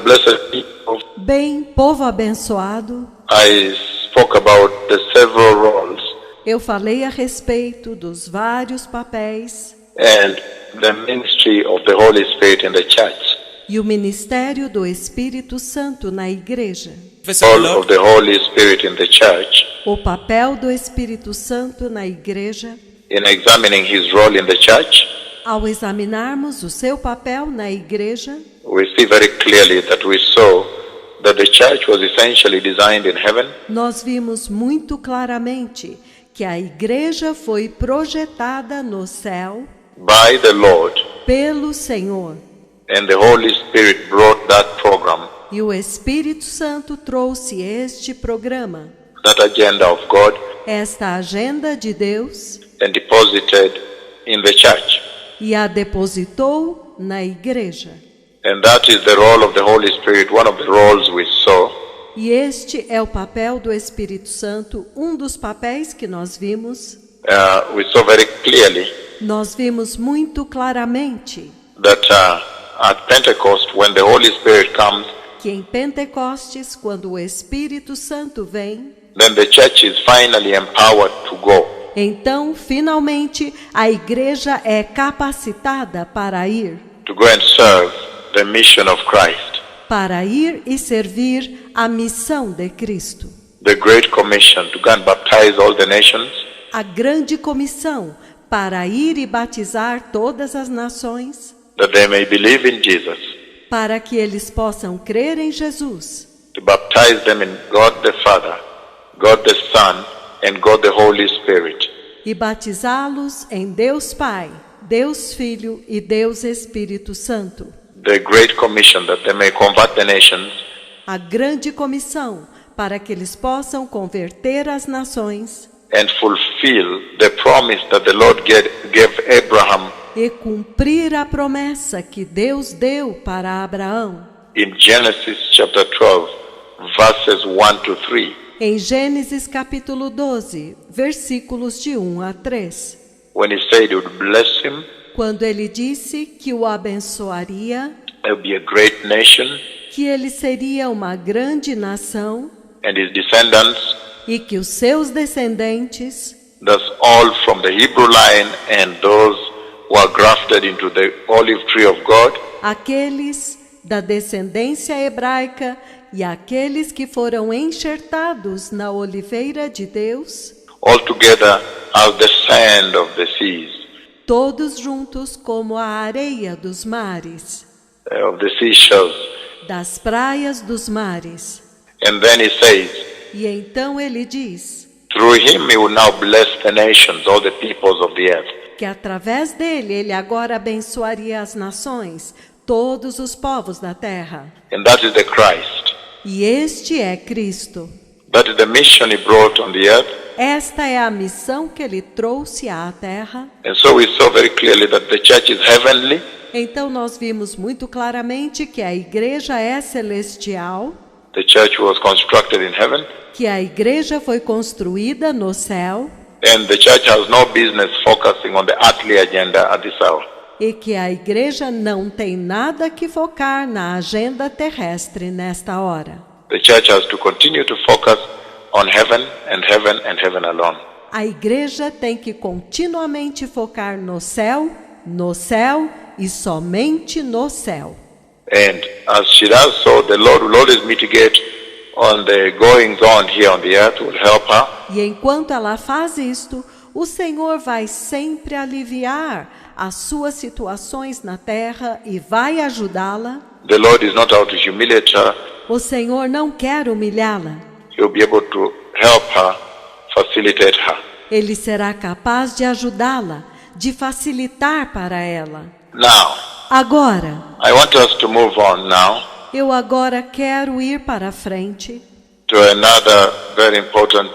blessed people, Bem, povo abençoado, I spoke about the several roles eu falei a respeito dos vários papéis and the ministry of the Holy Spirit in the church. e o ministério do Espírito Santo na igreja. Role of the Holy Spirit in the church O papel do Espírito Santo na igreja. in examining his role in the church, Ao examinarmos o seu papel na igreja, we see very clearly that we saw that the church was essentially designed in heaven nós vimos muito claramente que a igreja foi projetada no céu by the Lord, pelo Senhor. and the Holy Spirit brought that program, E o Espírito Santo trouxe este programa, that agenda of God, esta agenda de Deus, and deposited in the church. e a depositou na igreja. And that is the role of the Holy Spirit, one of the roles we saw. E este é o papel do Espírito Santo, um dos papéis que nós vimos. We saw very clearly Nós vimos muito claramente that at Pentecost, when the Holy Spirit comes, que em Pentecostes, quando o Espírito Santo vem, then the church is finally empowered to go. então, finalmente, a igreja é capacitada para ir. To go and serve the mission of Christ. Para ir e servir a missão de Cristo. The Great Commission to go and baptize all the nations. A grande comissão para ir e batizar todas as nações, That they may believe in Jesus. para que eles possam crer em Jesus. To baptize them in God the Father, God the Son, and God the Holy Spirit. E batizá-los em Deus Pai, Deus Filho e Deus Espírito Santo. The Great Commission that they may convert the nations. A grande comissão para que eles possam converter as nações And fulfill the promise that the Lord gave Abraham e cumprir a promessa que Deus deu para Abraão. in Genesis chapter 12, verses 1 to 3. Em Gênesis capítulo 12, versículos de 1 a 3. When he said he would bless him, Quando ele disse que o abençoaria, there would be a great nation, que ele seria uma grande nação and his descendants, e que os seus descendentes, thus all from the Hebrew line and those who are grafted into the olive tree of God, aqueles da descendência hebraica e aqueles que foram enxertados na oliveira de Deus, all together as the sand of the seas, todos juntos como a areia dos mares, of the seashells. das praias dos mares. And then he says, E então ele diz through him he will now bless the nations, all the peoples of the earth. que através dele ele agora abençoaria as nações, todos os povos da terra. And that is the Christ. E este é Cristo. That is the mission he brought on the earth. Esta é a missão que ele trouxe à terra. And so we saw very clearly that the church is heavenly, Então nós vimos muito claramente que a igreja é celestial, the church was constructed in heaven, que a igreja foi construída no céu and the church has no business focusing on the earthly agenda at this hour. e que a igreja não tem nada que focar na agenda terrestre nesta hora. The church has to continue to focus on heaven and heaven and heaven alone. A igreja tem que continuamente focar no céu e somente no céu. And as she does so, the Lord will always mitigate on the goings on here on the earth, will help her. E enquanto ela faz isto, o Senhor vai sempre aliviar as suas situações na terra e vai ajudá-la. The Lord is not out to humiliate her. O Senhor não quer humilhá-la. He'll be able to help her, facilitate her. Ele será capaz de ajudá-la, de facilitar para ela. Now, Agora, I want us to move on now eu agora quero ir para frente to another very important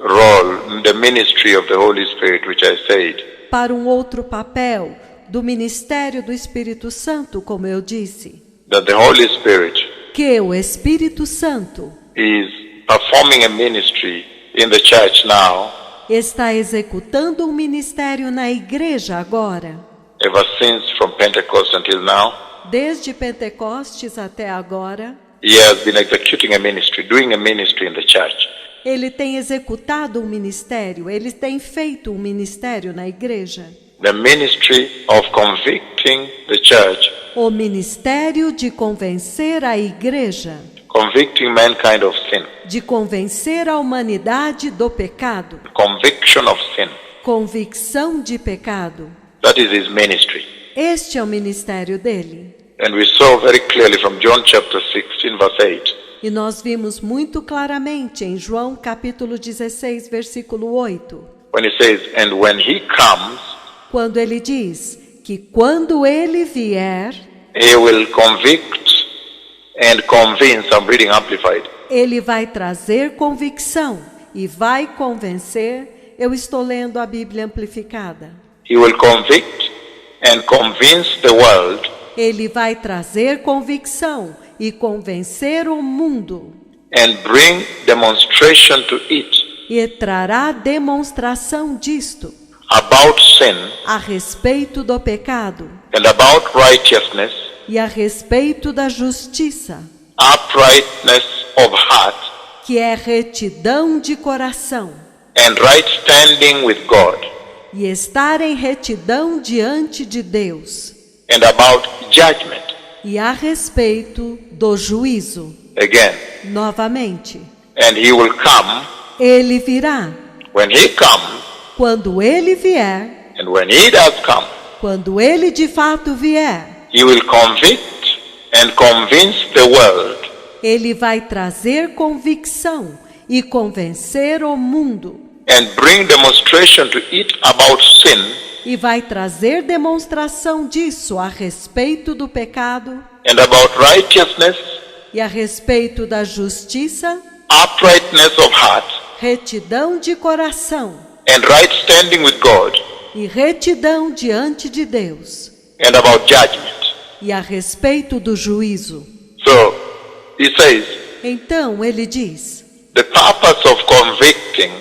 role in the ministry of the Holy Spirit, which I said. para um outro papel do ministério do Espírito Santo, como eu disse, That the Holy Spirit que o Espírito Santo is performing a ministry in the church now, está executando um ministério na igreja agora, ever since from Pentecost until now, desde Pentecostes até agora, he has been executing a ministry, doing a ministry in the church. ele tem executado um ministério, ele tem feito um ministério na igreja. The ministry of convicting the church, O ministério de convencer a igreja, convicting mankind of sin, de convencer a humanidade do pecado, conviction of sin. convicção de pecado. That is his ministry. Este é o ministério dele. And we saw very clearly from John chapter 16 verse 8, E nós vimos muito claramente em João capítulo 16, versículo 8, when he says, and when he comes, quando ele diz que quando ele vier, he will convict and convince. I'm reading Amplified. ele vai trazer convicção e vai convencer. Eu estou lendo a Bíblia amplificada. He will convict and convince the world Ele vai trazer convicção e convencer o mundo and bring demonstration to it e trará demonstração disto about sin a respeito do pecado and about righteousness, e a respeito da justiça, uprightness of heart, que é retidão de coração, and right standing with God, e estar em retidão diante de Deus, and about judgment. e a respeito do juízo. Again, Novamente, and he will come. ele virá. When he comes, Quando ele vier, and when he does come, quando ele de fato vier, he will convict and convince the world ele vai trazer convicção e convencer o mundo, and bring demonstration to it about sin, e vai trazer demonstração disso a respeito do pecado and about righteousness, e a respeito da justiça, uprightness of heart, retidão de coração and right standing with God, e retidão diante de Deus, and about judgment. e a respeito do juízo. So, he says, Então ele diz, the purpose of convicting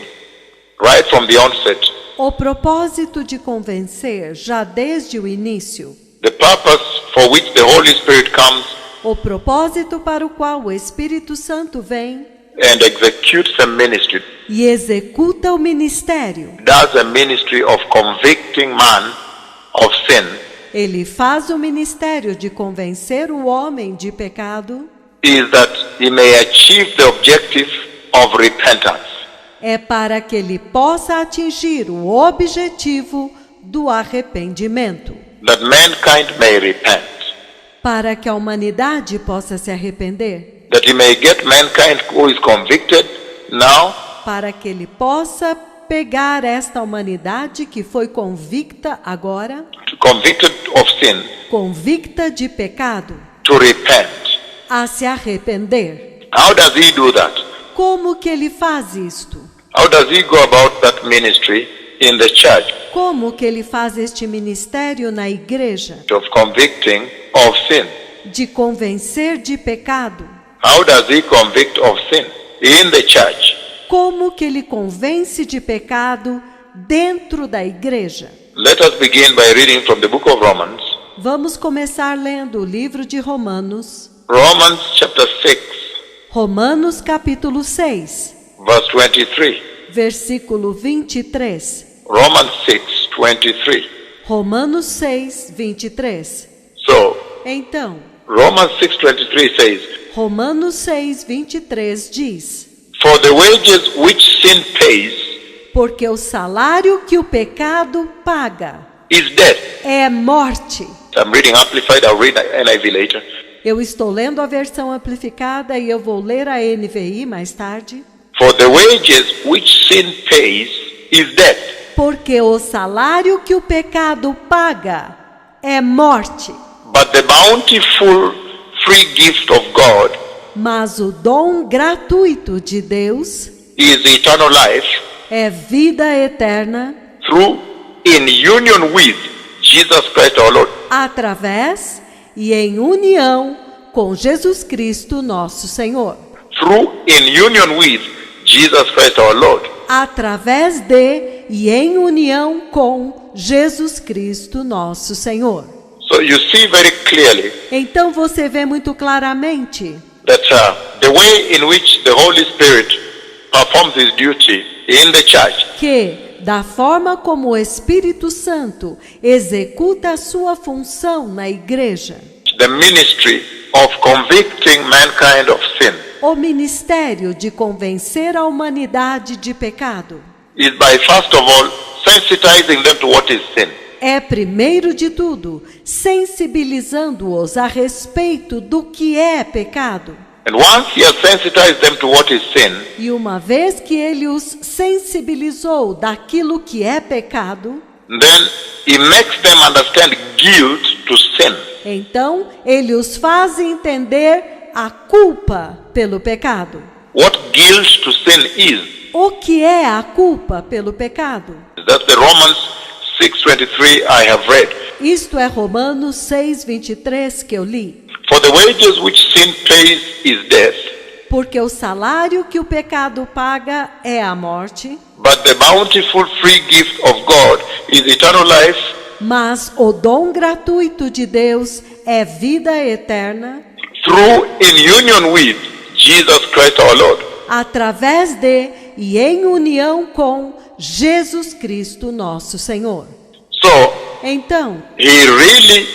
right from the onset, o propósito de convencer já desde o início, the purpose for which the Holy Spirit comes o propósito para o qual o Espírito Santo vem and executes a ministry, e executa o ministério. does a ministry of convicting man of sin, Ele faz o ministério de convencer o homem de pecado, is that he may achieve the objective of repentance. é para que ele possa atingir o objetivo do arrependimento, That mankind may repent, para que a humanidade possa se arrepender, that he may get mankind who is convicted now para que ele possa pegar esta humanidade que foi convicta agora, convicted of sin, convicta de pecado, to repent. a se arrepender. How does he do that? Como que ele faz isto? How does he go about that ministry in the church Como que ele faz este ministério na igreja? of convicting of sin? De convencer de pecado. How does he convict of sin in the church? Como que ele convence de pecado dentro da igreja? Let us begin by reading from the book of Romans. Vamos começar lendo o livro de Romanos. Romans chapter 6, Romanos capítulo 6, verse 23. versículo 23. Romans 6, 23. Romanos 6, 23. So, Então, Romans 6:23 says, Romanos 6, 23 diz: for the wages which sin pays porque o salário que o pecado paga is death. é morte. I'm reading Amplified, I'll read NIV later. Eu estou lendo a versão amplificada e eu vou ler a NVI mais tarde. For the wages which sin pays is death. Porque o salário que o pecado paga é morte. But the bountiful free gift of God Mas o dom gratuito de Deus is eternal life é vida eterna through in union with Jesus Christ our Lord. através e em união com Jesus Cristo nosso Senhor. Through in union with Jesus Christ our Lord. Através de e em união com Jesus Cristo nosso Senhor. So you see very clearly Então você vê muito claramente that the way in which the Holy Spirit performs his duty in the church que, da forma como o Espírito Santo executa a sua função na igreja, the ministry of convicting mankind of sin o ministério de convencer a humanidade de pecado, is by first of all sensitizing them to what is sin. é, primeiro de tudo, sensibilizando-os a respeito do que é pecado. And once he has sensitized them to what is sin, E uma vez que ele os sensibilizou daquilo que é pecado, then he makes them understand guilt to sin. então ele os faz entender a culpa pelo pecado. What guilt to sin is. O que é a culpa pelo pecado? That's the Romans 6:23 I have read. Isto é Romanos 6:23 que eu li. For the wages which sin pays is death, Porque o salário que o pecado paga é a morte, but the bountiful free gift of God is eternal life mas o dom gratuito de Deus é vida eterna, through in union with Jesus Christ our Lord. através de e em união com Jesus Cristo nosso Senhor. So Então, he really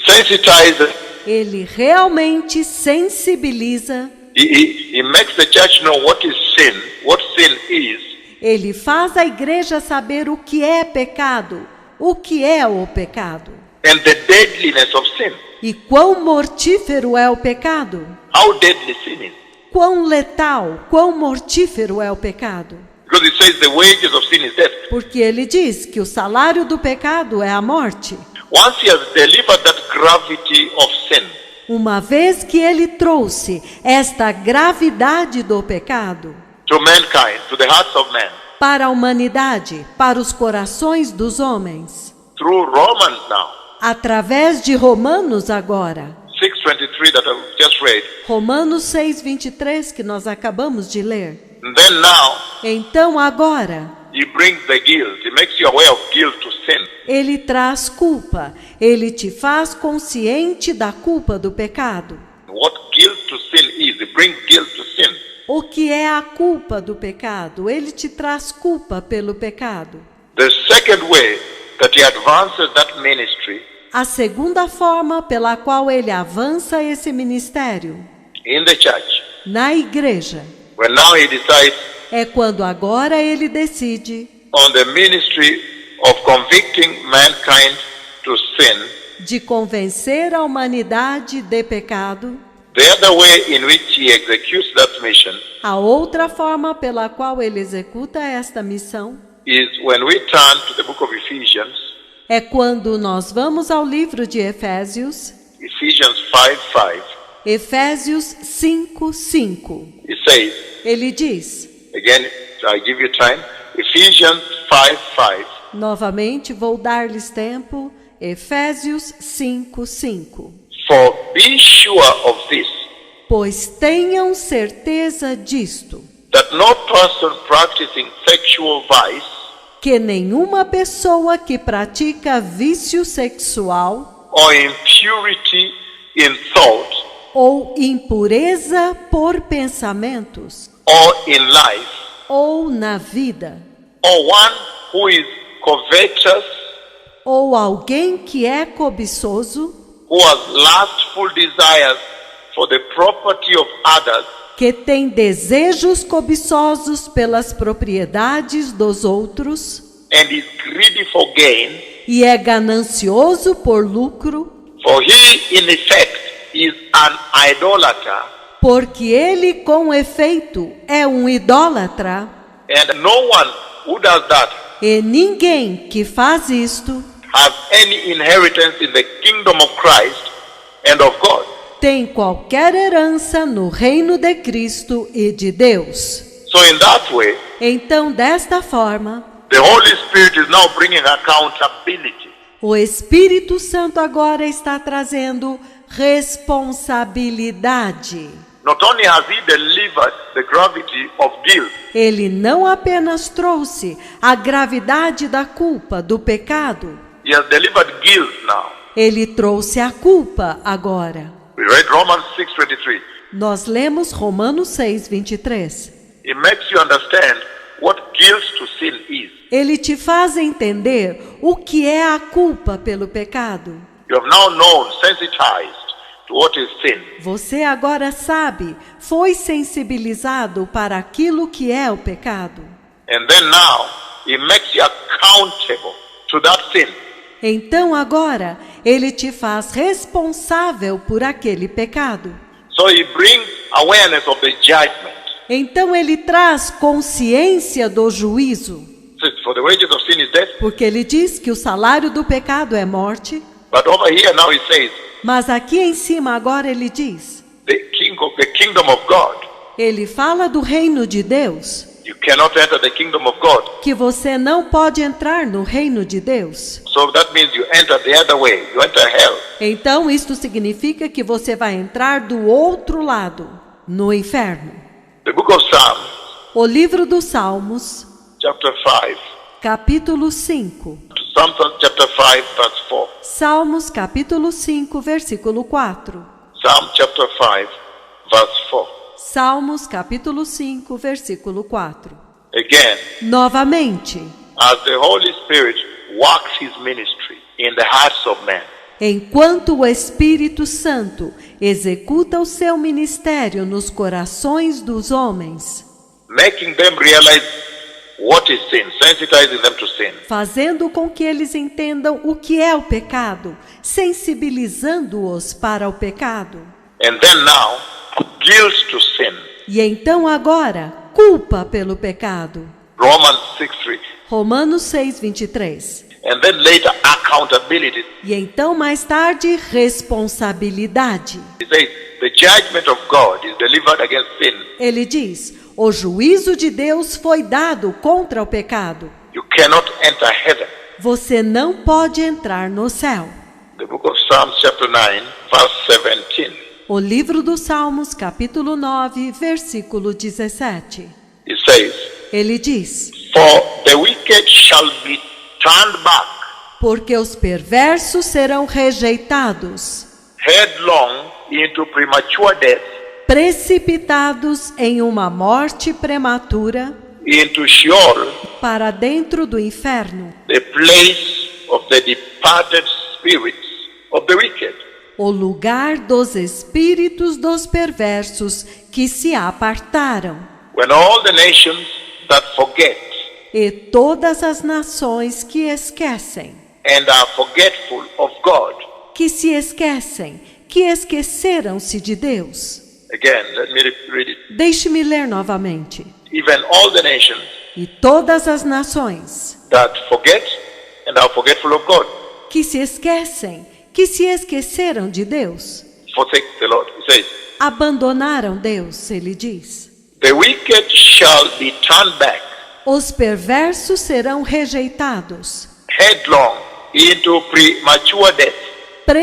sensitizes, ele realmente sensibiliza, he makes the church know what is sin, what sin is, ele faz a igreja saber o que é pecado, o que é o pecado, and the deadliness of sin. e quão mortífero é o pecado, How deadly sin is. quão letal, quão mortífero é o pecado. Because it says the wages of sin is death. Porque ele diz que o salário do pecado é a morte. Once he has delivered that gravity of sin, Uma vez que ele trouxe esta gravidade do pecado to mankind, to the hearts of men, para a humanidade, para os corações dos homens, through Romans now, através de Romanos agora, 6:23 that I've just read, Romanos 6:23 que nós acabamos de ler. and then now Então agora, he brings the guilt. He makes you aware of guilt to sin. ele traz culpa, ele te faz consciente da culpa do pecado. What guilt to sin is, he brings guilt to sin. O que é a culpa do pecado? Ele te traz culpa pelo pecado. The second way that he advances that ministry A segunda forma pela qual ele avança esse ministério in the church, na igreja when now he decides é quando agora ele decide on the ministry of convicting mankind to sin. de convencer a humanidade de pecado. The other way in which he executes that mission A outra forma pela qual ele executa esta missão is when we turn to the book of Ephesians, é quando nós vamos ao livro de Efésios, Ephesians 5:5. Efésios 5:5. It says, Ele diz, again, I give you time, Ephesians 5:5. novamente vou dar-lhes tempo, Efésios 5:5. For be sure of this, Pois tenham certeza disto, that no person practicing sexual vice que nenhuma pessoa que pratica vício sexual or impurity in thought ou impureza por pensamentos or in life, ou na vida, or one who is covetous, ou alguém que é cobiçoso, who has lustful desires for the property of others, que tem desejos cobiçosos pelas propriedades dos outros and is greedy for gain, e é ganancioso por lucro, for he in effect is an idolater, porque ele com efeito é um idólatra, and no one who does that e ninguém que faz isto has any inheritance in the kingdom of Christ and of God. tem qualquer herança no reino de Cristo e de Deus. So in that way, Então, desta forma, the Holy Spirit is now bringing accountability. o Espírito Santo agora está trazendo responsabilidade. Not only has he delivered the gravity of guilt, Ele não apenas trouxe a gravidade da culpa, do pecado, he has delivered guilt now. Ele trouxe a culpa agora. We read Romans 6:23. Nós lemos Romanos 6:23. It makes you understand what guilt to sin is. Ele te faz entender o que é a culpa pelo pecado. You have now known, sensitized to what is sin. Você agora sabe, foi sensibilizado para aquilo que é o pecado. And then now, He makes you accountable to that sin. Então agora, Ele te faz responsável por aquele pecado. So He brings awareness of the judgment. Então Ele traz consciência do juízo. For the wages of sin is death. Porque Ele diz que o salário do pecado é morte. But over here now He says, Mas aqui em cima agora Ele diz, the kingdom of God. Ele fala do reino de Deus. You cannot enter the kingdom of God. Que você não pode entrar no reino de Deus. So that means you enter the other way. You enter hell. Então isto significa que você vai entrar do outro lado, no inferno. The book of Psalms, O livro dos Salmos, chapter 5. capítulo 5. Psalms chapter 5, verse 4. Salmos, capítulo 5, versículo 4. Psalm chapter 5, verse 4. Salmos, capítulo 5, versículo 4. Again, Novamente, as the Holy Spirit works His ministry in the hearts of men, enquanto o Espírito Santo executa o seu ministério nos corações dos homens, making them realize what is sin, sensitizing them to sin. fazendo com que eles entendam o que é o pecado, sensibilizando-os para o pecado. And then now, guilt to sin. E então agora, culpa pelo pecado. Romans 6:3. Romanos 6:23. And then later, accountability. E então mais tarde, responsabilidade. It says, the judgment of God is delivered against sin. Ele diz, o juízo de Deus foi dado contra o pecado. You cannot enter heaven. Você não pode entrar no céu. The book of Psalms chapter 9, verse 17. O livro dos Salmos, capítulo 9, versículo 17. It says, Ele diz, for the wicked shall be turned back, porque os perversos serão rejeitados, headlong into premature death, precipitados em uma morte prematura, into Sheol, para dentro do inferno, the place of the departed spirits of the wicked. o lugar dos espíritos dos perversos que se apartaram. When all the nations that forget E todas as nações que esquecem, and are forgetful of God. que se esquecem, que esqueceram-se de Deus. Again, let me read it. Deixe-me ler novamente. Even all the nations E todas as nações that forget and are forgetful of God, que se esquecem, que se esqueceram de Deus, forsake the Lord. It says, abandonaram Deus, ele diz. the wicked shall be turned back, Os perversos serão rejeitados, headlong into premature death,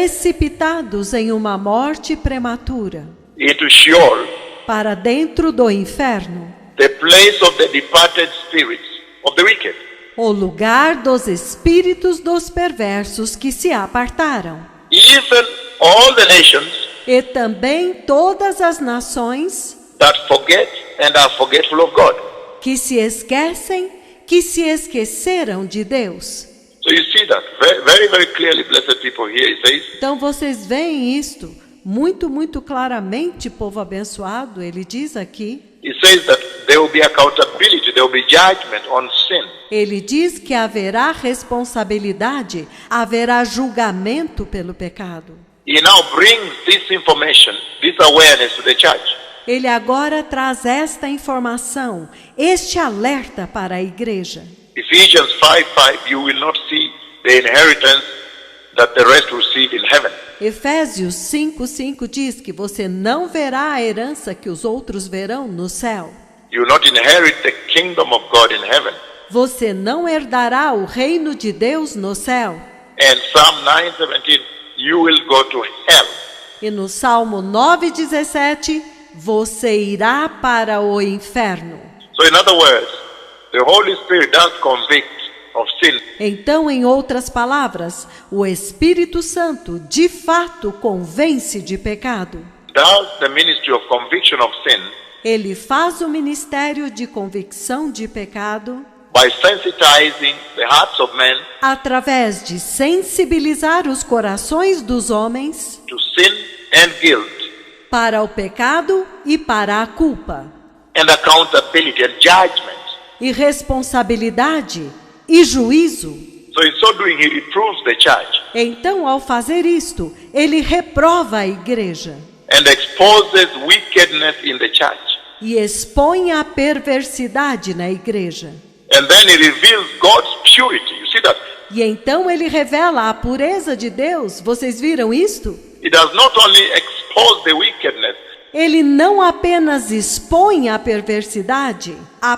precipitados em uma morte prematura, into Sheol, para dentro do inferno, the place of the departed spirits of the wicked. o lugar dos espíritos dos perversos que se apartaram. Even all the nations E também todas as nações that forget and are forgetful of God. que se esquecem, que se esqueceram de Deus. So you see that very, very, very clearly, blessed people, here it says, Então vocês veem isto muito, muito claramente, povo abençoado, ele diz aqui. it says that there will be accountability, there will be judgment on sin. Ele diz que haverá responsabilidade, haverá julgamento pelo pecado. He now brings this information, this awareness to the church. Ele agora traz esta informação, este alerta para a igreja. Ephesians 5:5, you will not see the inheritance that the rest will see in heaven. Efésios 5:5 diz que você não verá a herança que os outros verão no céu. You will not inherit the kingdom of God in heaven. Você não herdará o reino de Deus no céu. And Psalm 9:17, you will go to hell. E no Salmo 9:17, você irá para o inferno. So in other words, the Holy Spirit does convict of sin. Então, em outras palavras, o Espírito Santo de fato convence de pecado. Does the ministry of conviction of sin Ele faz o ministério de convicção de pecado by sensitizing the hearts of men através de sensibilizar os corações dos homens to sin and guilt para o pecado e para a culpa, and accountability and judgment. e responsabilidade e juízo. So in so doing, he reproves the church Então, ao fazer isto, ele reprova a igreja and exposes wickedness in the church. e expõe a perversidade na igreja. And then he reveals God's purity. You see that? E então ele revela a pureza de Deus. Vocês viram isto? He does not only expose the wickedness, Ele não apenas expõe a perversidade, a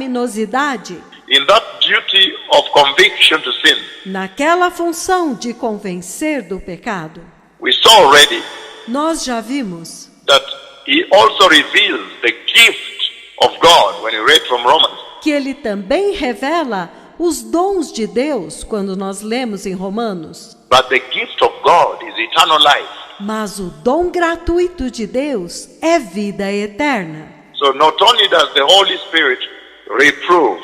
pecaminosidade, in that duty of conviction to sin. naquela função de convencer do pecado. We saw already Nós já vimos that he also reveals the gift of God when you read from Romans. que ele também revela os dons de Deus quando nós lemos em Romanos. But the gift of God is eternal life. Mas o dom gratuito de Deus é vida eterna. So not only does the Holy Spirit reprove,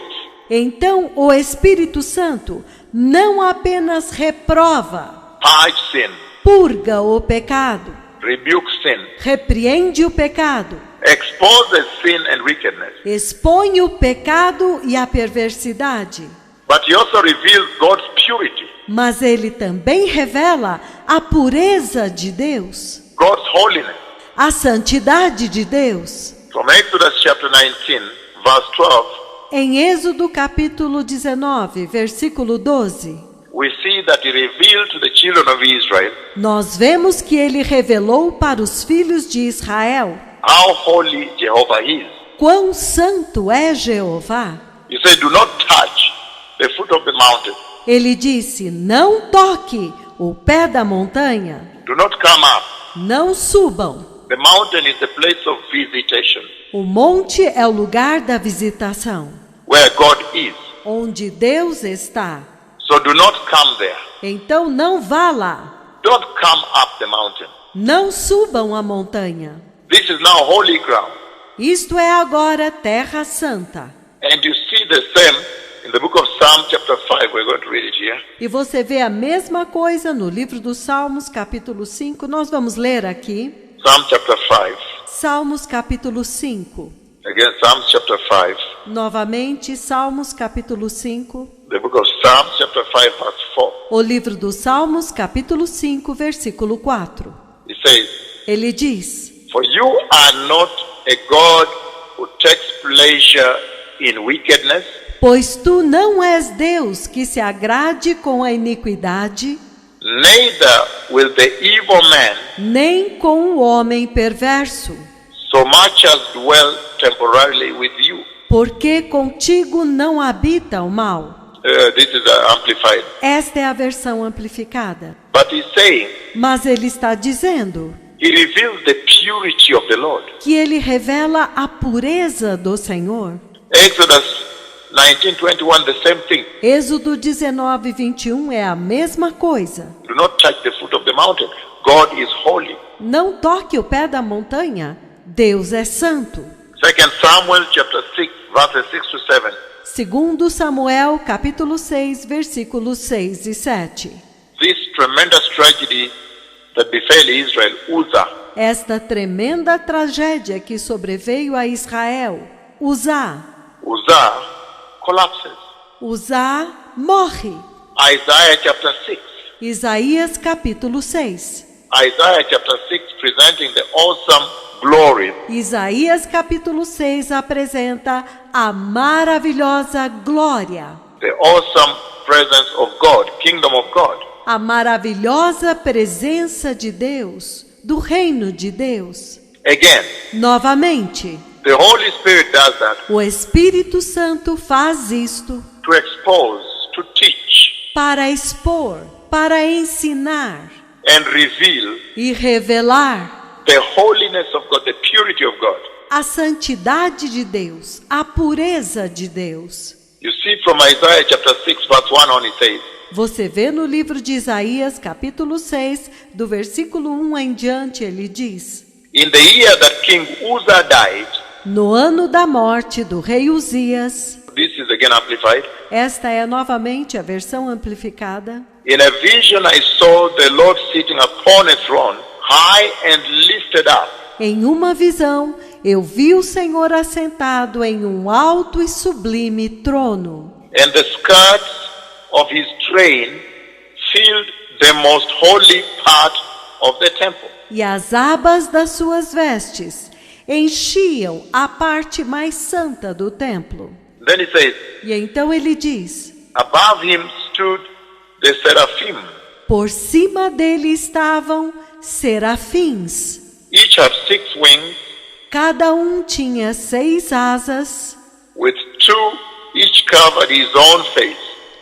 Então, o Espírito Santo não apenas reprova, purge sin, purga o pecado, rebuke sin, repreende o pecado, exposes sin and wickedness, expõe o pecado e a perversidade, but he also reveals God's purity, mas ele também revela a pureza de Deus, God's holiness. a santidade de Deus. From Exodus chapter 19, verse 12, Em Êxodo capítulo 19, versículo 12, we see that he revealed to the children of Israel nós vemos que ele revelou para os filhos de Israel how holy Jehovah is. quão santo é Jeová. He said, do not touch the foot of the mountain. Ele disse: não toque o pé da montanha, Do not come up. não subam. The mountain is the place of visitation, O monte é o lugar da visitação, where God is. onde Deus está. So do not come there. Então não vá lá, Don't come up the mountain. não subam a montanha. This is now holy ground. Isto é agora terra santa. And you see the same in the book of Psalm chapter 5. We're going to read it here. E você vê a mesma coisa no livro dos Salmos, capítulo 5. Nós vamos ler aqui. Psalm chapter 5. Salmos, capítulo 5. Again, Psalm chapter 5. Novamente, Salmos, capítulo 5. The book of Psalm chapter 5 verse 4. O livro dos Salmos, capítulo 5, versículo 4. It says, Ele diz: for you are not a God who takes pleasure in wickedness, pois tu não és Deus que se agrade com a iniquidade, neither will the evil man nem com o homem perverso, so much as dwell temporarily with you. porque contigo não habita o mal. This is amplified. Esta é a versão amplificada. But he's saying, Mas ele está dizendo he reveals the purity of the Lord. que ele revela a pureza do Senhor. Exodus 19:21, the same thing. Êxodo 19, 21 é a mesma coisa. Do not touch the foot of the mountain. God is holy. Não toque o pé da montanha. Deus é santo. 2 Samuel chapter 6, verses 6 to 7. Segundo Samuel, capítulo 6, versículos 6 e 7. This tremendous tragedy that befell Israel, Uzzah, Esta tremenda tragédia que sobreveio a Israel, Uzá collapses. Uzá morre. Isaiah chapter 6. Isaías capítulo 6. Isaiah chapter 6 presenting the awesome glory, Isaías capítulo 6 apresenta a maravilhosa glória, the awesome presence of God, kingdom of God. a maravilhosa presença de Deus, do reino de Deus. Again, Novamente, the Holy Spirit does that o Espírito Santo faz isto to expose, to teach, para expor, para ensinar and reveal e revelar the holiness of God, the purity of God. a santidade de Deus, a pureza de Deus. You see from Isaiah chapter 6 verse 1 on, it says, Você vê no livro de Isaías, capítulo 6, do versículo 1 em diante, ele diz: in the year that King Uzzah died, No ano da morte do rei Uzias, this is again amplified, esta é novamente a versão amplificada. in a vision I saw the Lord sitting upon a throne, high and lifted up, Em uma visão, eu vi o Senhor assentado em um alto e sublime trono, and the skirts of his train filled the most holy part of the temple. e as abas das suas vestes enchiam a parte mais santa do templo. Then it says, E então ele diz: above him stood the seraphim. Por cima dele estavam serafins. Each had 6 wings, Cada um tinha 6 asas. with 2 each covered his own face,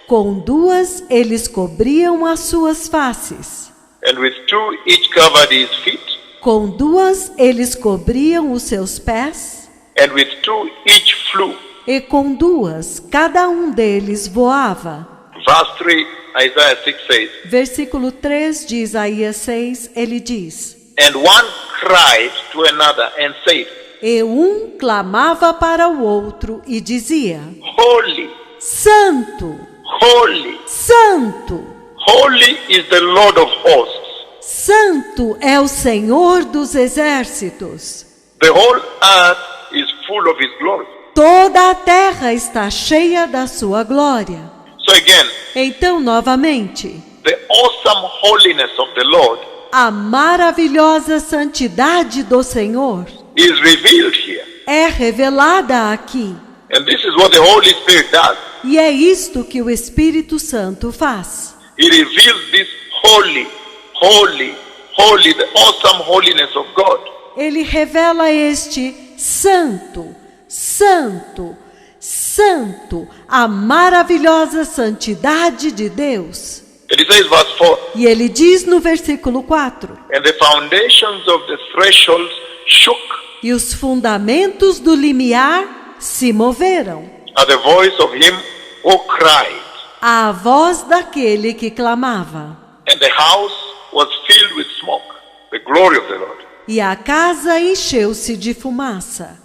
Com 2 eles cobriam as suas faces. and with 2 each covered his feet, Com 2 eles cobriam os seus pés. and with 2 each flew. E com 2 cada um deles voava. Verse 3, Isaiah 6 says, Versículo 3 de Isaías 6, ele diz: and one cried to another and said, E um clamava para o outro e dizia: Holy, Santo, holy, Santo, holy is the Lord of hosts. Santo é o Senhor dos exércitos. The whole earth is full of his glory. Toda a terra está cheia da sua glória. So again, Então, novamente, the awesome holiness of the Lord a maravilhosa santidade do Senhor is revealed here. é revelada aqui. And this is what the Holy Spirit does. E é isto que o Espírito Santo faz. He reveals this holy, holy, holy, the awesome holiness of God. Ele revela este santo, santo, santo, a maravilhosa santidade de Deus. And it says verse 4, E ele diz no versículo 4: and the foundations of the thresholds shook E os fundamentos do limiar se moveram at the voice of him who cried. à voz daquele que clamava. And the house was filled with smoke, the glory of the Lord. E a casa encheu-se de fumaça,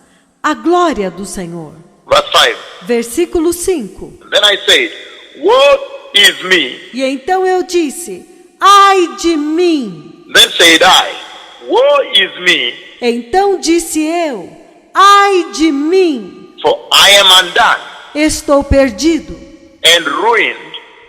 a glória do Senhor. Verse 5, Versículo 5. then I said, woe is me. E então eu disse: Ai de mim! Then said I, woe is me, Então disse eu: Ai de mim! for I am undone Estou perdido and ruined,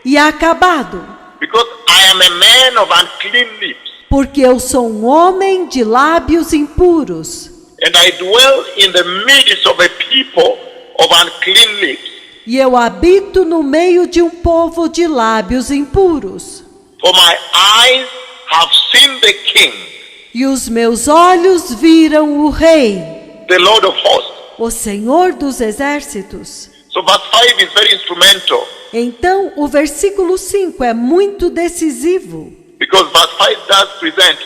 e acabado, because I am a man of unclean lips, porque eu sou um homem de lábios impuros, and I dwell in the midst of a people of unclean lips. e eu habito no meio de um povo de lábios impuros. For my eyes have seen the King, E os meus olhos viram o Rei, the Lord of hosts. o Senhor dos exércitos. So verse 5 is very instrumental, Então, o versículo 5 é muito decisivo, because verse 5 does present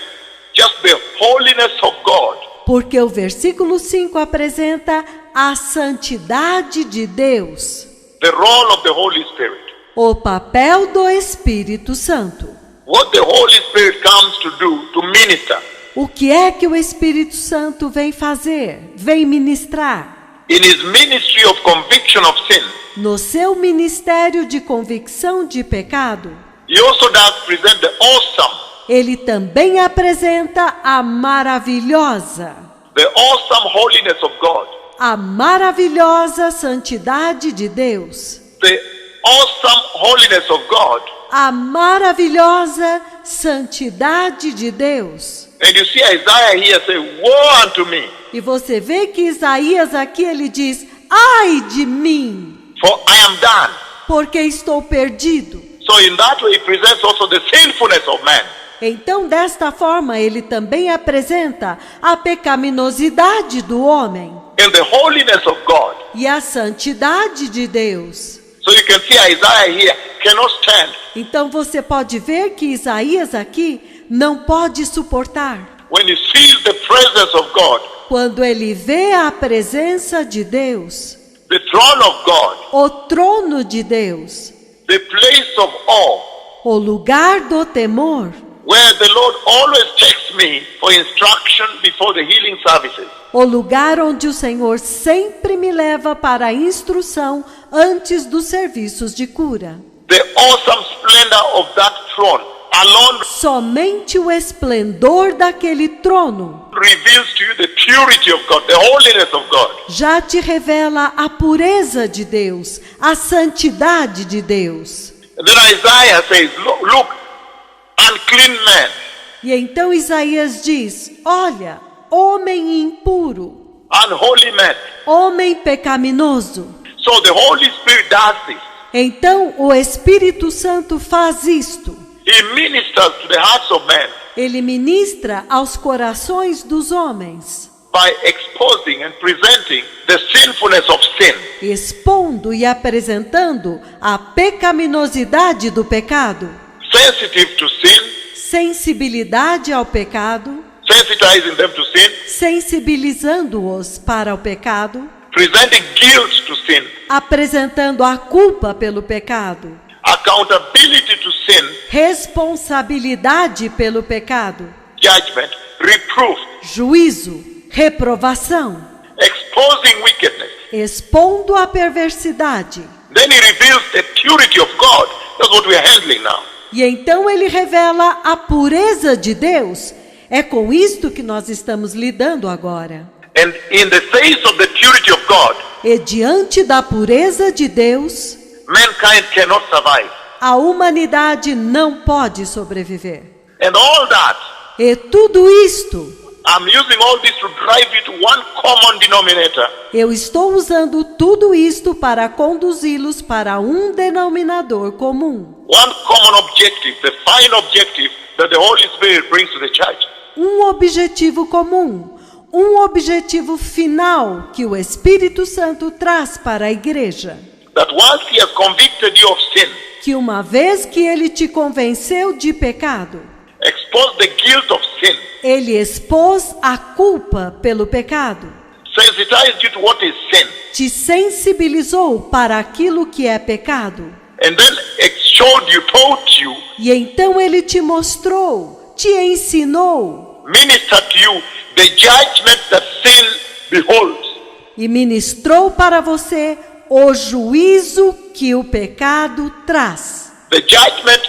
just the holiness of God, porque o versículo 5 apresenta a santidade de Deus, the role of the Holy Spirit. o papel do Espírito Santo. What the Holy Spirit comes to do, to minister O que é que o Espírito Santo vem fazer, vem ministrar? in his ministry of conviction of sin. No seu ministério de convicção de pecado, He also does present the awesome, ele também apresenta a maravilhosa, the awesome holiness of God, a maravilhosa santidade de Deus, the awesome holiness of God. a maravilhosa santidade de Deus. And you see Isaiah here say, woe unto me, E você vê que Isaías aqui ele diz: Ai de mim, for I am done. porque estou perdido. So in that way, he presents also the sinfulness of man. Então, desta forma, ele também apresenta a pecaminosidade do homem And the holiness of God. e a santidade de Deus. So you can see Isaiah here cannot stand Então, você pode ver que Isaías aqui não pode suportar when he sees the presence of God. quando ele vê a presença de Deus. the throne of God, o trono de Deus, the place of awe, o lugar do temor, where the Lord always takes me for instruction before the healing services. o lugar onde o Senhor sempre me leva para a instrução antes dos serviços de cura. The awesome splendor of that throne alone Somente o esplendor daquele trono reveals to you the purity of God, the holiness of God. já te revela a pureza de Deus, a santidade de Deus. And then Isaiah says, look, unclean man, E então Isaías diz: olha, homem impuro, unholy man. homem pecaminoso. So the Holy Spirit does this. Então o Espírito Santo faz isto. He ministers to the hearts of men Ele ministra aos corações dos homens, by exposing and presenting the sinfulness of sin. expondo e apresentando a pecaminosidade do pecado, Sensitive to sin, sensibilidade ao pecado, sensitizing them to sin, sensibilizando-os para o pecado, presenting guilt to sin, apresentando a culpa pelo pecado, accountability to sin, responsabilidade pelo pecado, judgment, reproof, juízo, reprovação, exposing wickedness. expondo a perversidade. Then he reveals the purity of God. That's what we are handling now. E então ele revela a pureza de Deus. É com isto que nós estamos lidando agora. And in the face of the purity of God, E diante da pureza de Deus, mankind cannot survive. a humanidade não pode sobreviver. And all that, E tudo isto, I'm using all this to drive you to one common denominator. eu estou usando tudo isto para conduzi-los para um denominador comum. One common objective, the fine objective that the Holy Spirit brings to the church. Um objetivo comum, um objetivo final que o Espírito Santo traz para a igreja. That once he has convicted you of sin, Que uma vez que ele te convenceu de pecado, exposed the guilt of sin, ele expôs a culpa pelo pecado, sensitized you to what is sin, te sensibilizou para aquilo que é pecado, and then showed you, taught you, e então ele te mostrou, te ensinou ministered to you the judgment that sin beholds. e ministrou para você o juízo que o pecado traz. The judgment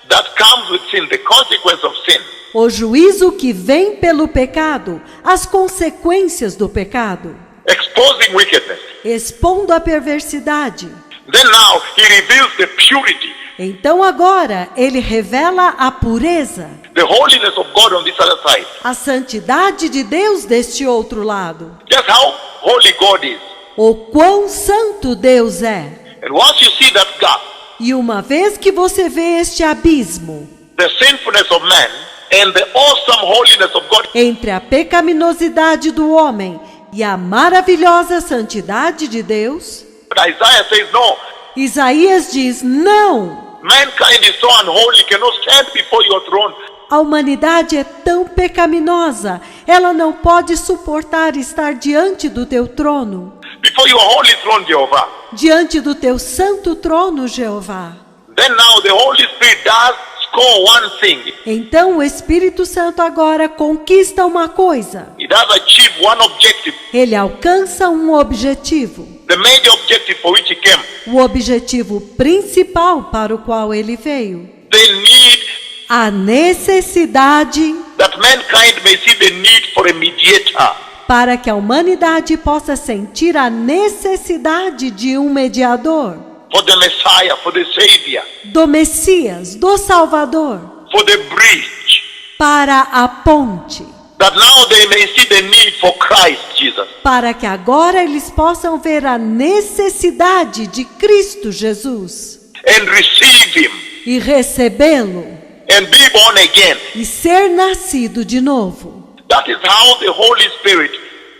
that comes with sin, the consequence of sin. O juízo que vem pelo pecado, as consequências do pecado, Exposing wickedness. expondo a perversidade. Then now he reveals the purity, Então agora ele revela a pureza, the holiness of God on this other side. a santidade de Deus deste outro lado. Just how holy God is. O quão santo Deus é. And once you see that gap, E uma vez que você vê este abismo the sinfulness of man and the awesome holiness of God, entre a pecaminosidade do homem e a maravilhosa santidade de Deus, Isaiah says, no, Isaías diz: não, mankind is so unholy, cannot stand before your throne. a humanidade é tão pecaminosa, ela não pode suportar estar diante do teu trono, Before your holy throne, Jehovah. diante do teu santo trono, Jeová. Then now the Holy Spirit does score one thing. Então o Espírito Santo agora conquista uma coisa. He does achieve one objective, Ele alcança um objetivo. the major objective for which he came. O objetivo principal para o qual ele veio. The need A necessidade that mankind may see the need for a mediator. para que a humanidade possa sentir a necessidade de um mediador, For the Messiah, for the Savior, do Messias, do Salvador, for the bridge, para a ponte, that now they may see the need for Christ Jesus. para que agora eles possam ver a necessidade de Cristo Jesus And receive Him e recebê-lo and be born again. e ser nascido de novo. That is how the Holy Spirit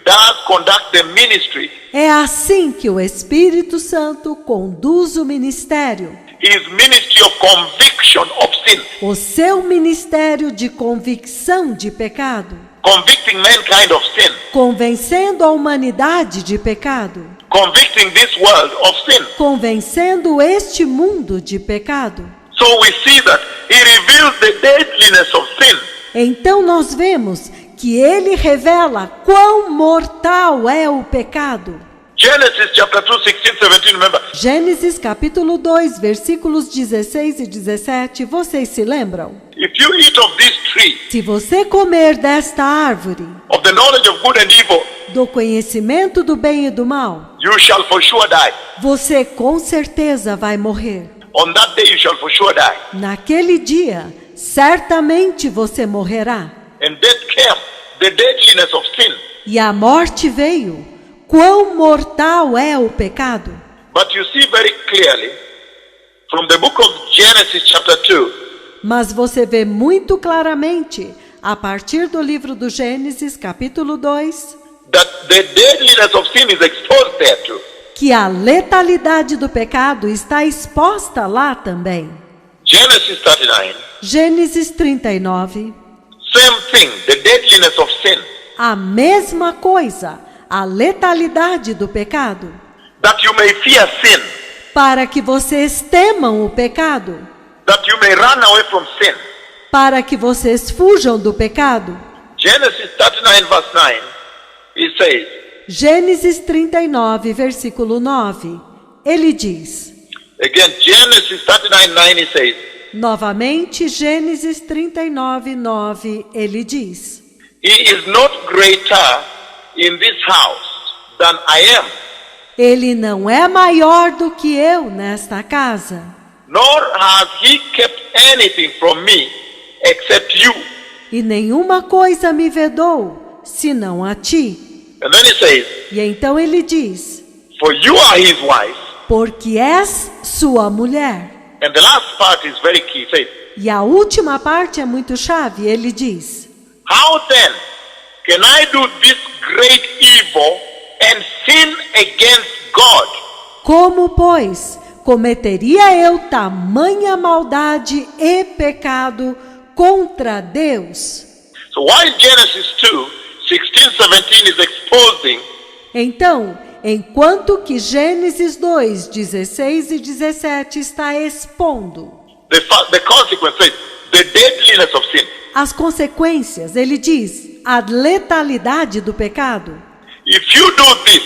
does conduct the ministry. É assim que o Espírito Santo conduz o ministério, His ministry of conviction of sin, o seu ministério de convicção de pecado, convicting mankind of sin, convencendo a humanidade de pecado, convicting this world of sin. convencendo este mundo de pecado. So we see that he reveals the deadliness of sin. Então nós vemos que ele revela quão mortal é o pecado. Genesis chapter 2, 16, 17, remember. Gênesis capítulo 2, versículos 16 e 17, vocês se lembram? If you eat of this tree, Se você comer desta árvore, of the knowledge of good and evil, do conhecimento do bem e do mal, you shall for sure die. você com certeza vai morrer. On that day you shall for sure die. Naquele dia, certamente você morrerá. And death came, the deadliness of sin. E a morte veio. Quão mortal é o pecado! But you see very clearly from the book of Genesis chapter 2, Mas você vê muito claramente, a partir do livro do Gênesis, capítulo 2, that the deadliness of sin is exposed there too. que a letalidade do pecado está exposta lá também. Genesis 39, Gênesis 39, same thing, the deadliness of sin. a mesma coisa, a letalidade do pecado, That you may fear sin, para que vocês temam o pecado, that you may run away from sin. para que vocês fujam do pecado. Genesis 39 verse 9, it says, Gênesis 39, versículo 9, ele diz, again, Genesis 39, 9, it says, novamente, Gênesis 39, 9, ele diz, he is not greater in this house than I am, ele não é maior do que eu nesta casa, nor has he kept anything from me except you. e nenhuma coisa me vedou, senão a ti. And then it says, E então ele diz, for you are his wife. porque és sua mulher. And the last part is very key. It says, E a última parte é muito chave, ele diz, how then can I do this great evil and sin against God? como, pois, cometeria eu tamanha maldade e pecado contra Deus? So while Genesis 2, 16, 17 is exposing Então, enquanto que Gênesis 2, 16 e 17 está expondo the consequences, the deadliness of sin. as consequências, ele diz, a letalidade do pecado. If you do this,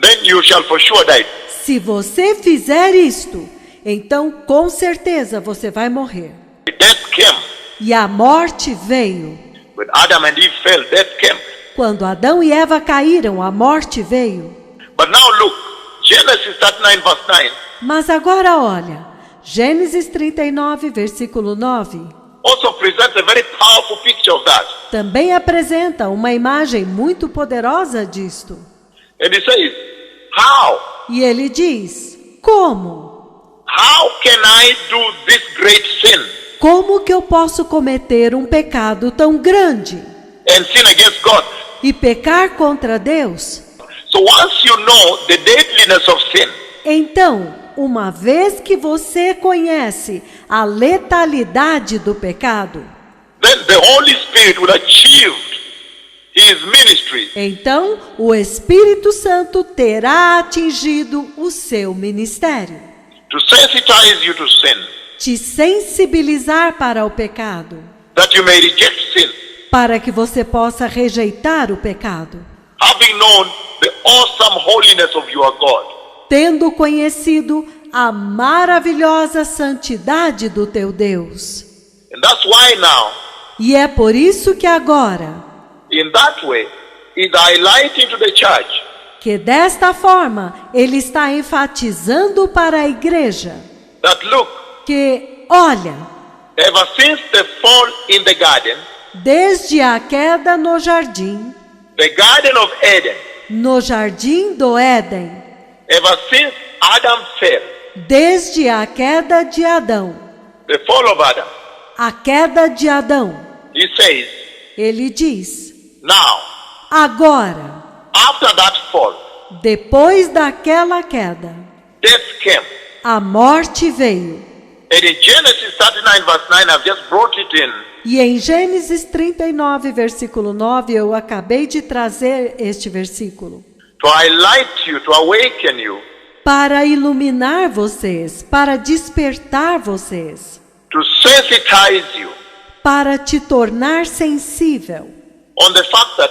then you shall for sure die. Se você fizer isto, então com certeza você vai morrer. Death came. E a morte veio. When Adam and Eve fell, death came. Quando Adão e Eva caíram, a morte veio. But now look, Genesis 39 verse 9 Mas agora olha, Gênesis 39, versículo 9, also presents a very powerful picture of that. também apresenta uma imagem muito poderosa disto. And it says, how? E ele diz, como? How can I do this great sin Como que eu posso cometer um pecado tão grande and sin against God? e pecar contra Deus? So once you know the deadliness of sin, Então, uma vez que você conhece a letalidade do pecado, then the Holy Spirit will achieve his ministry então o Espírito Santo terá atingido o seu ministério, to sensitize you to sin, te sensibilizar para o pecado, that you may reject sin, para que você possa rejeitar o pecado, having known the awesome holiness of your God. tendo conhecido a maravilhosa santidade do teu Deus. And that's why now, E é por isso que agora, in that way, is highlighting to the church que desta forma ele está enfatizando para a igreja that look, que, olha, ever since the fall in the garden, desde a queda no jardim, the Garden of Eden, no jardim do Éden, ever since Adam fell, desde a queda de Adão, the fall of Adam, a queda de Adão, he says, ele diz, now, agora, after that fall, depois daquela queda, death came. a morte veio. And in Genesis 39 verse 9, I've just brought it in. E em Gênesis 39, versículo 9, eu acabei de trazer este versículo. to highlight you, to awaken you, para iluminar vocês, para despertar vocês, to sensitize you para te tornar sensível on the fact that,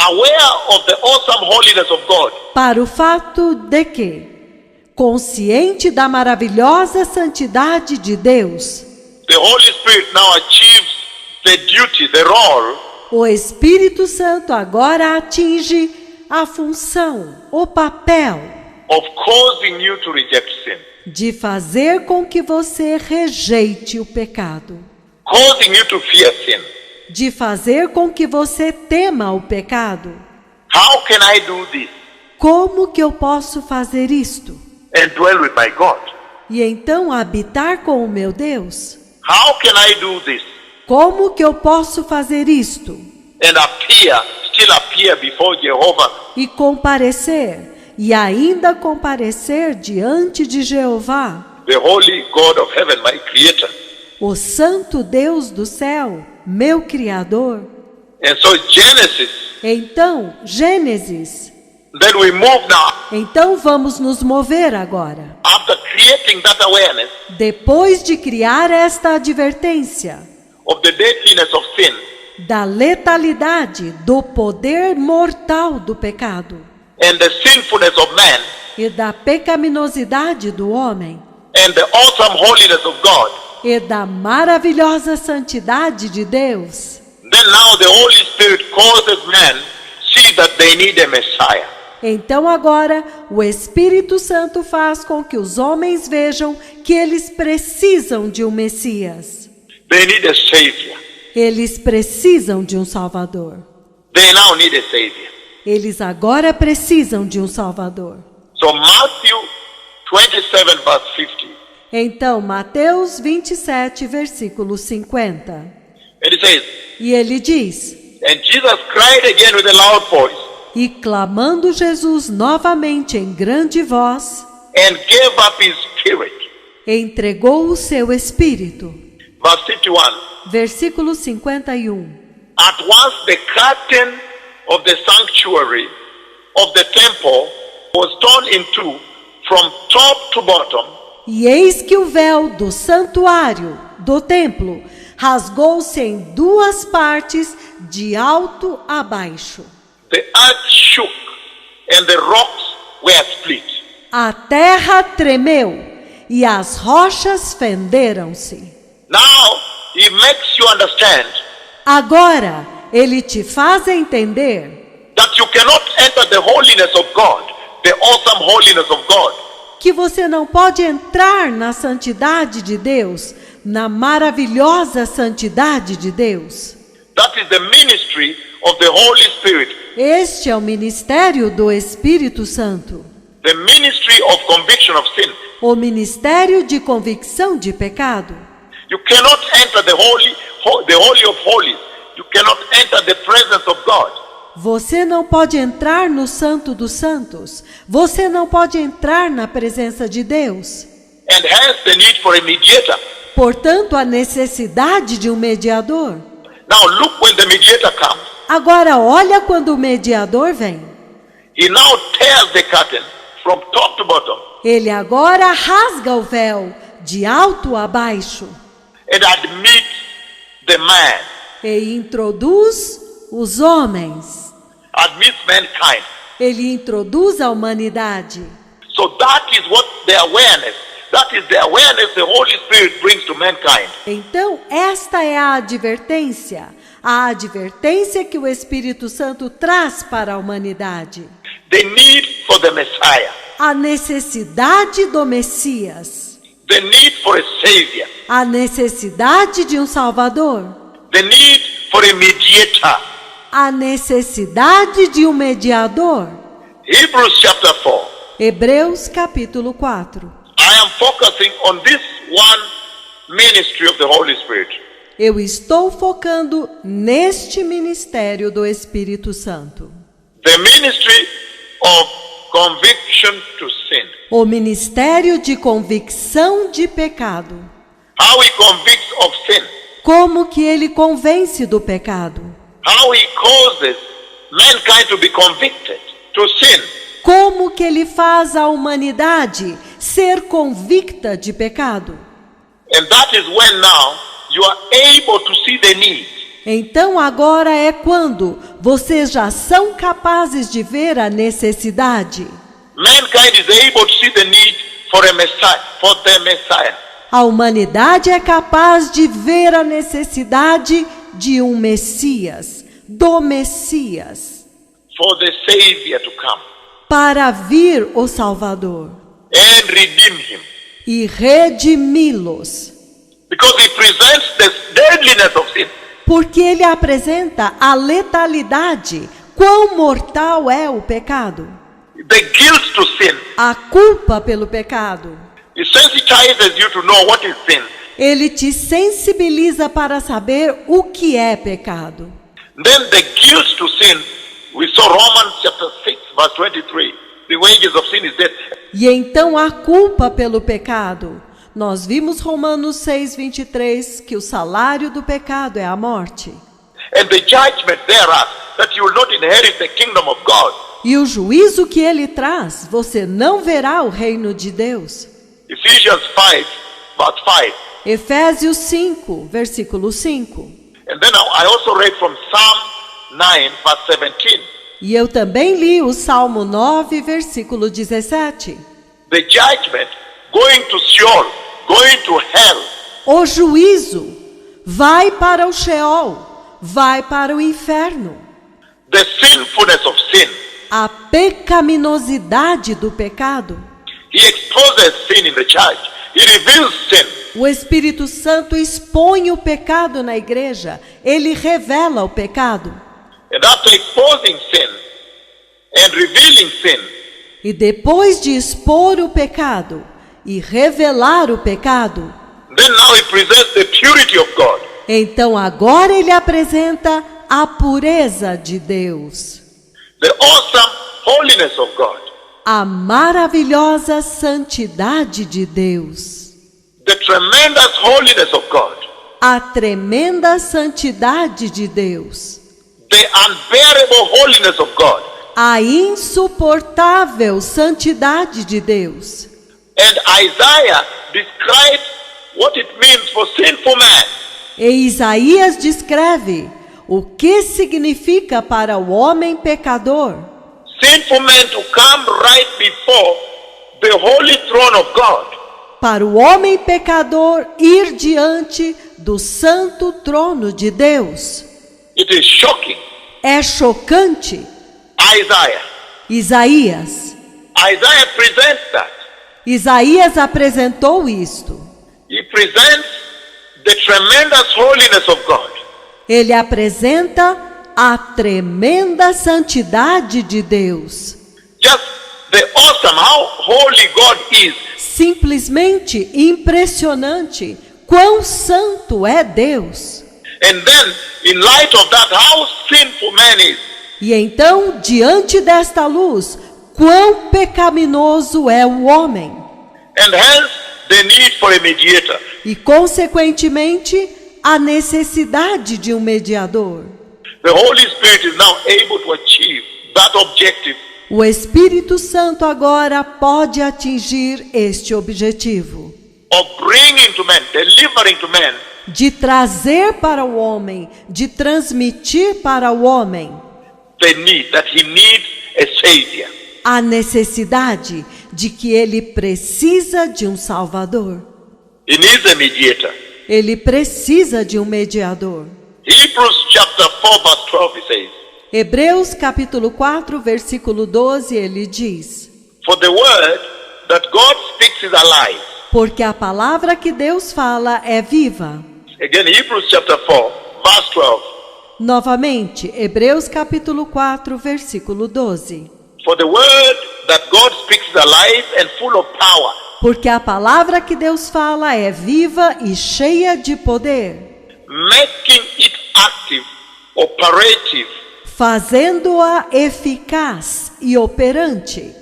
aware of the awesome holiness of God, para o fato de que, consciente da maravilhosa santidade de Deus, the Holy Spirit now achieves the duty, the role o Espírito Santo agora atinge a função, o papel of causing you to reject sin, de fazer com que você rejeite o pecado, causing you to fear sin. de fazer com que você tema o pecado. How can I do this Como que eu posso fazer isto? and dwell with my God? E então habitar com o meu Deus? How can I do this Como que eu posso fazer isto? and still appear before Jehovah, E comparecer, e ainda comparecer diante de Jeová, the holy God of heaven, my creator? o santo Deus do céu, meu Criador? And so Genesis, Então, Gênesis. then we move now, Então vamos nos mover agora. after creating that awareness Depois de criar esta advertência of the deadliness of sin, da letalidade, do poder mortal do pecado and the sinfulness of man, e da pecaminosidade do homem and the awesome holiness of God, e da maravilhosa santidade de Deus, then now the Holy Spirit causes man see that they need a Messiah. então agora o Espírito Santo faz com que os homens vejam que eles precisam de um Messias. They need a Savior. Eles precisam de um Salvador. They now need a Savior. Eles agora precisam de um Salvador. So Matthew 27 verse 50, Então, Mateus 27, versículo 50. and it says, E ele diz: and Jesus cried again with a loud voice, E clamando Jesus novamente em grande voz, and gave up his spirit. entregou o seu espírito. Verse 51, Versículo 51. at once the curtain of the sanctuary of the temple was torn in two from top to bottom, E eis que o véu do santuário, do templo, rasgou-se em duas partes, de alto a baixo. the earth shook, and the rocks were split. A terra tremeu e as rochas fenderam-se. Now he makes you understand Agora, ele te faz entender that you cannot enter the holiness of God, the awesome holiness of God, que você não pode entrar na santidade de Deus, na maravilhosa santidade de Deus. that is the ministry of the Holy Spirit, Este é o ministério do Espírito Santo, the ministry of conviction of sin. o ministério de convicção de pecado. You cannot enter the holy of holies. You cannot enter the presence of God Você não pode entrar no Santo dos Santos. Você não pode entrar na presença de Deus. and hence the need for a mediator. Portanto, a necessidade de um mediador. Now look when the mediator comes. Agora, olha quando o mediador vem. He now tears the curtain from top to bottom Ele agora rasga o véu de alto a baixo and admits the man, e introduz os homens. admits mankind. Ele introduz a humanidade. So that is what the awareness, that is the awareness the Holy Spirit brings to mankind. Então, esta é a advertência que o Espírito Santo traz para a humanidade. The need for the Messiah, A necessidade do Messias, the need for a Savior, a necessidade de um Salvador, the need for a mediator. a necessidade de um mediador. Hebrews chapter 4. Hebreus capítulo 4. I am focusing on this one ministry of the Holy Spirit. Eu estou focando neste ministério do Espírito Santo. The ministry of conviction to sin. O ministério de convicção de pecado. How he convicts of sin. Como que ele convence do pecado? How he causes mankind to be convicted to sin. Como que ele faz a humanidade ser convicta de pecado? And that is when now you are able to see the need. Então agora é quando vocês já são capazes de ver a necessidade. Mankind is able to see the need for a Messiah, for the Messiah. A humanidade é capaz de ver a necessidade de um Messias, do Messias, For the Savior to come para vir o Salvador and redeem him. e redimi-los. Because he presents the deadliness of sin. Porque ele apresenta a letalidade, quão mortal é o pecado, The guilt to sin. a culpa pelo pecado. It sensitizes you to know what is sin. Ele te sensibiliza para saber o que é pecado. Then the guilt to sin, we saw Romans chapter 6 verse 23. The wages of sin is death. E então a culpa pelo pecado. Nós vimos Romanos 6:23 que o salário do pecado é a morte. And the judgment thereof, that you will not inherit the kingdom of God. E o juízo que ele traz, você não verá o reino de Deus. Ephesians 5 verse 5. Efésios 5, versículo 5. And then I also read from Psalm 9 verse 17. E eu também li o Salmo 9, versículo 17. The judgment going to Sheol, going to hell. O juízo vai para o Sheol, vai para o inferno. The sinfulness of sin. A pecaminosidade do pecado. He exposes sin in the church. He reveals sin. O Espírito Santo expõe o pecado na igreja. Ele revela o pecado. And after exposing sin and revealing sin, E depois de expor o pecado e revelar o pecado, then now he presents the purity of God. então agora ele apresenta a pureza de Deus, The awesome holiness of God. a maravilhosa santidade de Deus, The tremendous holiness of God. a tremenda santidade de Deus, The unbearable holiness of God. a insuportável santidade de Deus. And Isaiah describes what it means for sinful man. E Isaías descreve o que significa para o homem pecador. Sinful man to come right before the holy throne of God. Para o homem pecador ir diante do santo trono de Deus. It is shocking. É chocante. Isaías presents that. Isaías apresentou isto. He presents the tremendous holiness of God. Ele apresenta a tremenda santidade de Deus. Just the awesome, how holy God is. Simplesmente impressionante quão santo é Deus. And then, in light of that, how sinful man is. E então, diante desta luz, quão pecaminoso é o homem. And hence, the need for a mediator. E, consequentemente, a necessidade de um mediador. The Holy Spirit is now able to achieve that objective. O Espírito Santo agora pode atingir este objetivo. Of bringing to man, delivering to man. De trazer para o homem, de transmitir para o homem. The need, that he needs a Savior. A necessidade de que ele precisa de um Salvador. He needs a mediator. Ele precisa de um mediador. Hebrews chapter 4 verse 12 says, Hebreus capítulo 4, versículo 12, ele diz: For the word that God speaks is alive. Porque a palavra que Deus fala é viva. Again, Hebrews chapter 4 verse 12. Novamente, Hebreus capítulo 4, versículo 12. For the word that God speaks is alive and full of power. Porque a palavra que Deus fala é viva e cheia de poder, Making it active, operative, fazendo-a eficaz e operante,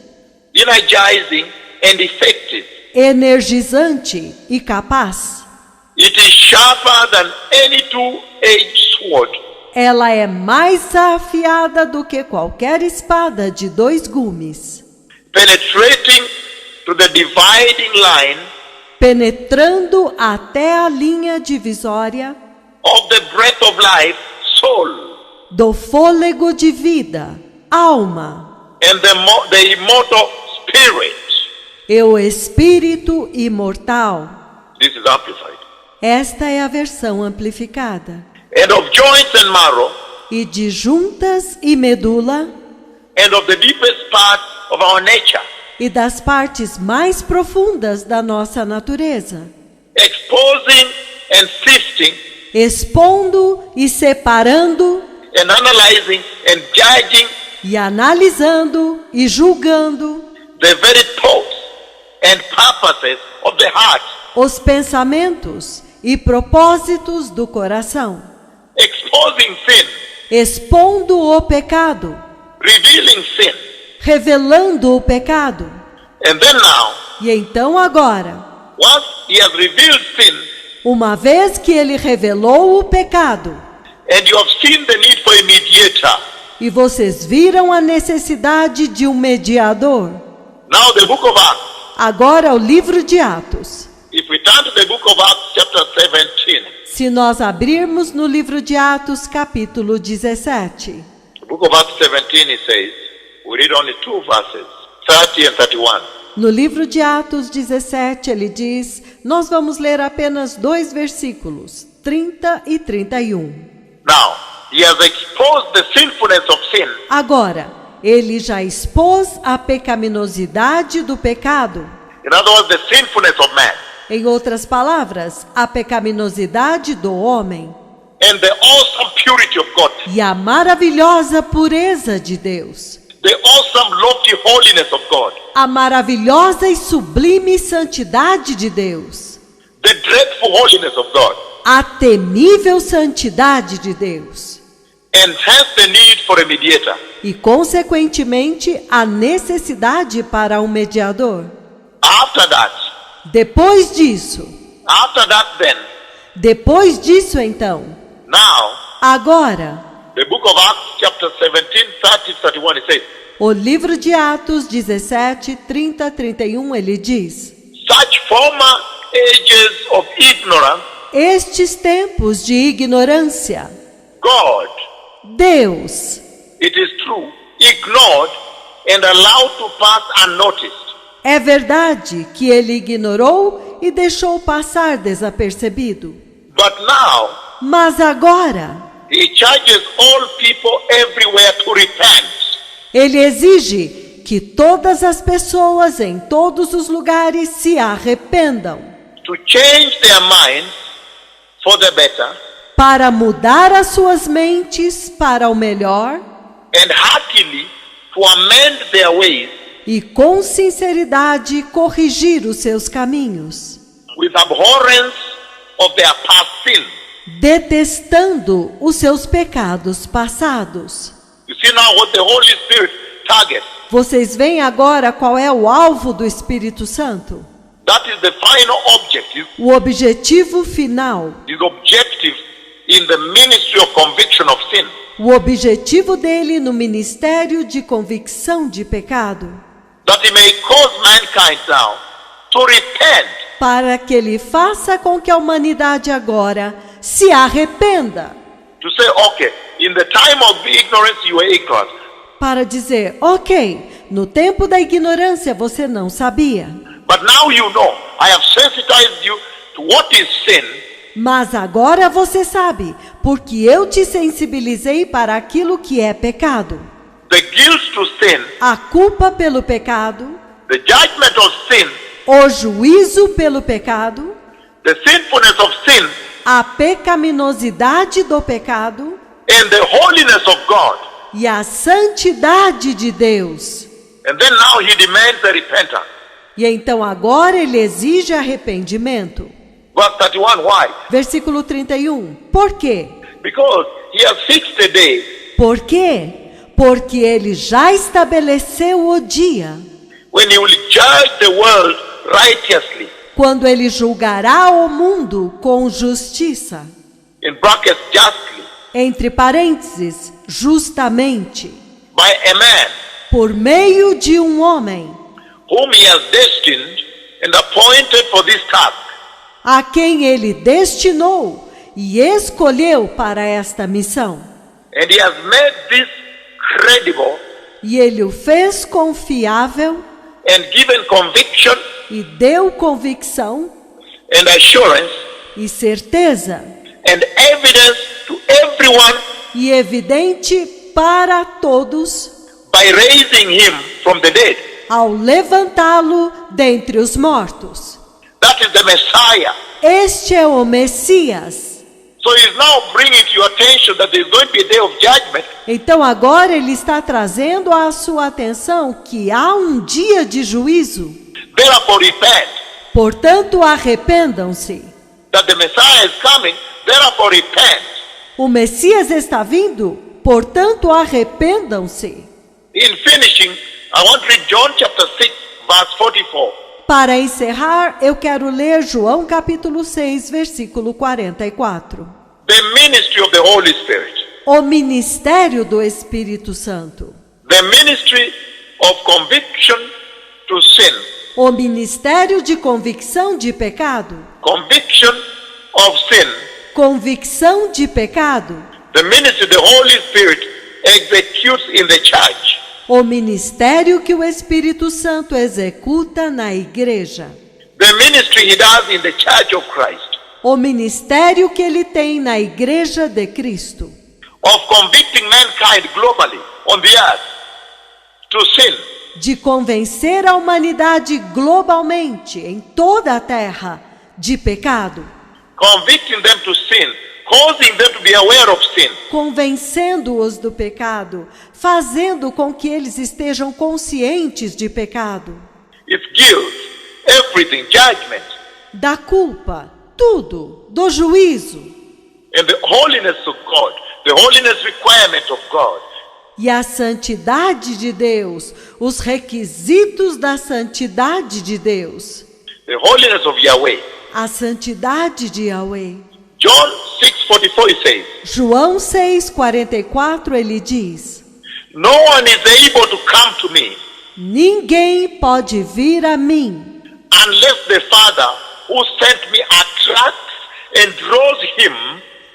energizing and effective. energizante e capaz. It is sharper than any two-edged sword. Ela é mais afiada do que qualquer espada de 2 gumes. penetrating to the dividing line penetrando até a linha divisória of the breath of life, soul, do fôlego de vida, alma, and the immortal spirit. e o espírito imortal. This is amplified. Esta é a versão amplificada. And of joints and marrow, E de juntas e medula, and of the deepest part of our nature, e das partes mais profundas da nossa natureza, exposing and sifting expondo e separando, and analyzing and judging e analisando e julgando the very thoughts and purposes of the heart, os pensamentos e propósitos do coração, exposing sin, expondo o pecado, revealing sin. revelando o pecado. And then now, E então agora, once he has revealed sin, uma vez que ele revelou o pecado, and you have seen the need for a mediator, e vocês viram a necessidade de um mediador, now the book of Acts, agora o livro de Atos. if we turn to the book of Acts chapter 17, Se nós abrirmos no livro de Atos, capítulo 17, the book of Acts 17, it says, we read only 2 verses, 30 and 31. no livro de Atos 17, ele diz, nós vamos ler apenas 2 versículos, 30 e 31. Now, he has exposed the sinfulness of sin, Agora, ele já expôs a pecaminosidade do pecado. in other words, the sinfulness of man, Em outras palavras, a pecaminosidade do homem and the awesome purity of God, e a maravilhosa pureza de Deus, the awesome lofty holiness of God, a maravilhosa e sublime santidade de Deus, the dreadful holiness of God, a temível santidade de Deus and hence the need for a mediator. e, consequentemente, a necessidade para um mediador. After that, Depois disso, then, então, now, agora, the book of Acts chapter 17, 30, 31, it says, o livro de Atos 17, 30, 31, ele diz, such former ages of ignorance, estes tempos de ignorância, God, Deus, it is true, ignored and allowed to pass unnoticed. é verdade que ele ignorou e deixou passar desapercebido. But now, Mas agora, he charges all people everywhere to repent. ele exige que todas as pessoas em todos os lugares se arrependam, To change their minds for the better, para mudar as suas mentes para o melhor and heartily to amend their ways e com sinceridade corrigir os seus caminhos, with abhorrence of their past sins. detestando os seus pecados passados. You see now what the Holy Spirit targets. Vocês veem agora qual é o alvo do Espírito Santo? That is the final objective, O objetivo final, his objective in the ministry of conviction of sin. o objetivo dele no ministério de convicção de pecado, That he may cause mankind now to repent para que ele faça com que a humanidade agora se arrependa, to say, okay, in the time of ignorance you were ignorant, para dizer, ok, no tempo da ignorância você não sabia, but now you know. I have sensitized you to what is sin, mas agora você sabe, porque eu te sensibilizei para aquilo que é pecado, the guilt to sin, a culpa pelo pecado, the judgment of sin, o juízo pelo pecado, the sinfulness of sin, a pecaminosidade do pecado and the holiness of God. e a santidade de Deus. And then now he demands a repentance. E então agora ele exige arrependimento. Verse 31, why? Versículo 31. Por quê? Because he has fixed a day Por quê? Porque ele já estabeleceu o dia when he will judge the world righteously. quando ele julgará o mundo com justiça. In brackets, justly. Entre parênteses, justamente. By a man Por meio de um homem whom he has destined and appointed for this task. A quem ele destinou e escolheu para esta missão. And he has made this credible E ele o fez confiável and given conviction e deu convicção and assurance e certeza and evidence to everyone e evidente para todos by raising him from the dead. ao levantá-lo dentre os mortos. That is the Messiah. Este é o Messias. So he is now bringing to your attention that there is going to be a day of judgment. Então agora ele está trazendo à sua atenção que há um dia de juízo. Therefore repent. Portanto, arrependam-se. That the Messiah is coming. Therefore repent. O Messias está vindo, portanto, arrependam-se. In finishing, I want to read John chapter 6 verse 44. Para encerrar, eu quero ler João capítulo 6, versículo 44. The ministry of the Holy Spirit. O ministério do Espírito Santo. The ministry of conviction to sin. O ministério de convicção de pecado. Conviction of sin. Convicção de pecado. The ministry the Holy Spirit executes in the church. O ministério que o Espírito Santo executa na igreja. The ministry he does in the church of Christ. O ministério que ele tem na igreja de Cristo. Of convicting mankind globally on the earth to sin. De convencer a humanidade globalmente, em toda a terra, de pecado. Convicting them to sin, causing them to be aware of sin. Convencendo-os do pecado, fazendo com que eles estejam conscientes de pecado. Its guilt, everything, judgment, Da culpa, tudo, do juízo. and the holiness of God, the holiness requirement of God. E a santidade de Deus, os requisitos da santidade de Deus. The holiness of Yahweh. A santidade de Yahweh. John 6:44 it says, João 6,44 ele diz: no one is able to come to me Ninguém pode vir a mim, unless the Father who sent me attracts and draws him,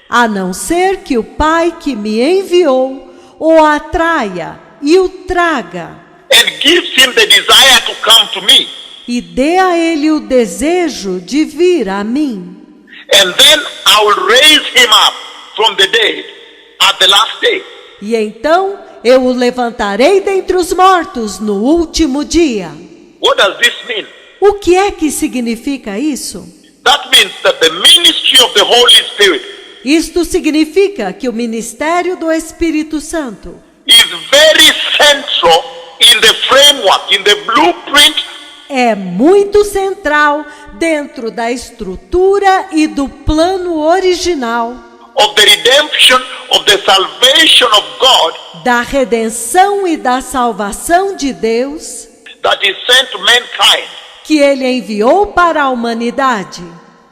a não ser que o Pai que me enviou o atraia e o traga, and gives him the desire to come to me. e dê a ele o desejo de vir a mim. And then I will raise him up from the dead at the last day. E então eu o levantarei dentre os mortos no último dia. What does this mean? O que é que significa isso? That means that the ministry of the Holy Spirit Isto significa que o ministério do Espírito Santo is very central in the framework, in the blueprint é muito central dentro da estrutura e do plano original of the redemption, of the salvation of God da redenção e da salvação de Deus that is sent to mankind. que ele enviou para a humanidade.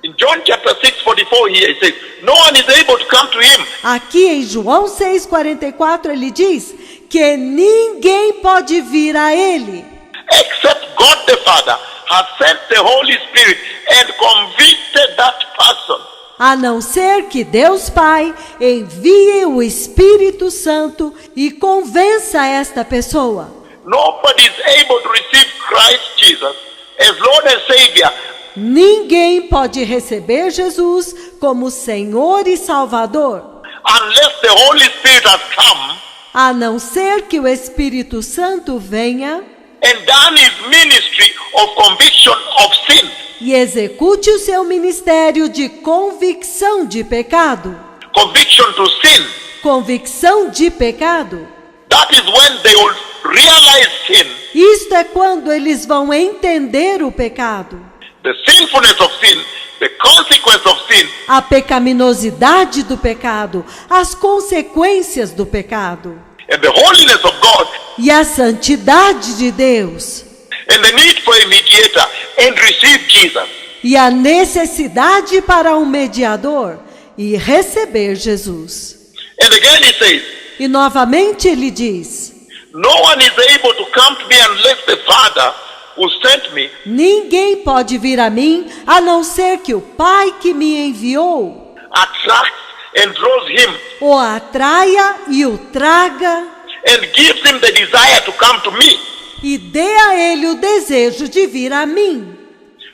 In John chapter 6:44 here it says, no one is able to come to him Aqui em João 6,44 ele diz que ninguém pode vir a ele, except God the Father has sent the Holy Spirit and convicted that person. a não ser que Deus Pai envie o Espírito Santo e convença esta pessoa. Nobody is able to receive Christ Jesus as Lord and Savior Ninguém pode receber Jesus como Senhor e Salvador, unless the Holy Spirit has come a não ser que o Espírito Santo venha and done his ministry of conviction of sin. e execute o seu ministério de convicção de pecado. Conviction to sin. Convicção de pecado. That is when they will realize sin, Isto é quando eles vão entender o pecado, the sinfulness of sin, the consequence of sin, a pecaminosidade do pecado, as consequências do pecado and the holiness of God, e a santidade de Deus and the need for a mediator, and receive Jesus. e a necessidade para um mediador e receber Jesus. And again he says, E novamente ele diz: no one is able to come to me unless the Father who sent me Ninguém pode vir a mim a não ser que o Pai que me enviou attracts and draws him o atraia e o traga and gives him the desire to come to me. e dê a ele o desejo de vir a mim.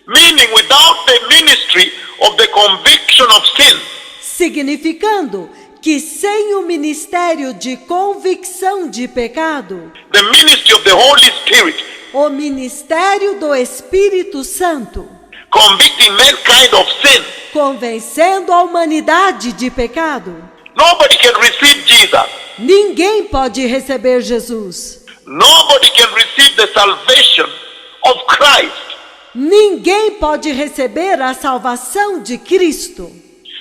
Meaning, without the ministry of the conviction of sin, Significando que sem o ministério de convicção de pecado, the ministry of the Holy Spirit, o ministério do Espírito Santo, convicting mankind of sin, convencendo a humanidade de pecado, nobody can receive Jesus. ninguém pode receber Jesus. Nobody can receive the salvation of Christ. Ninguém pode receber a salvação de Cristo.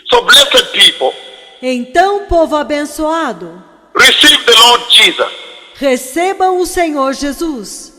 So, blessed people, Então, povo abençoado, receive the Lord Jesus. recebam o Senhor Jesus.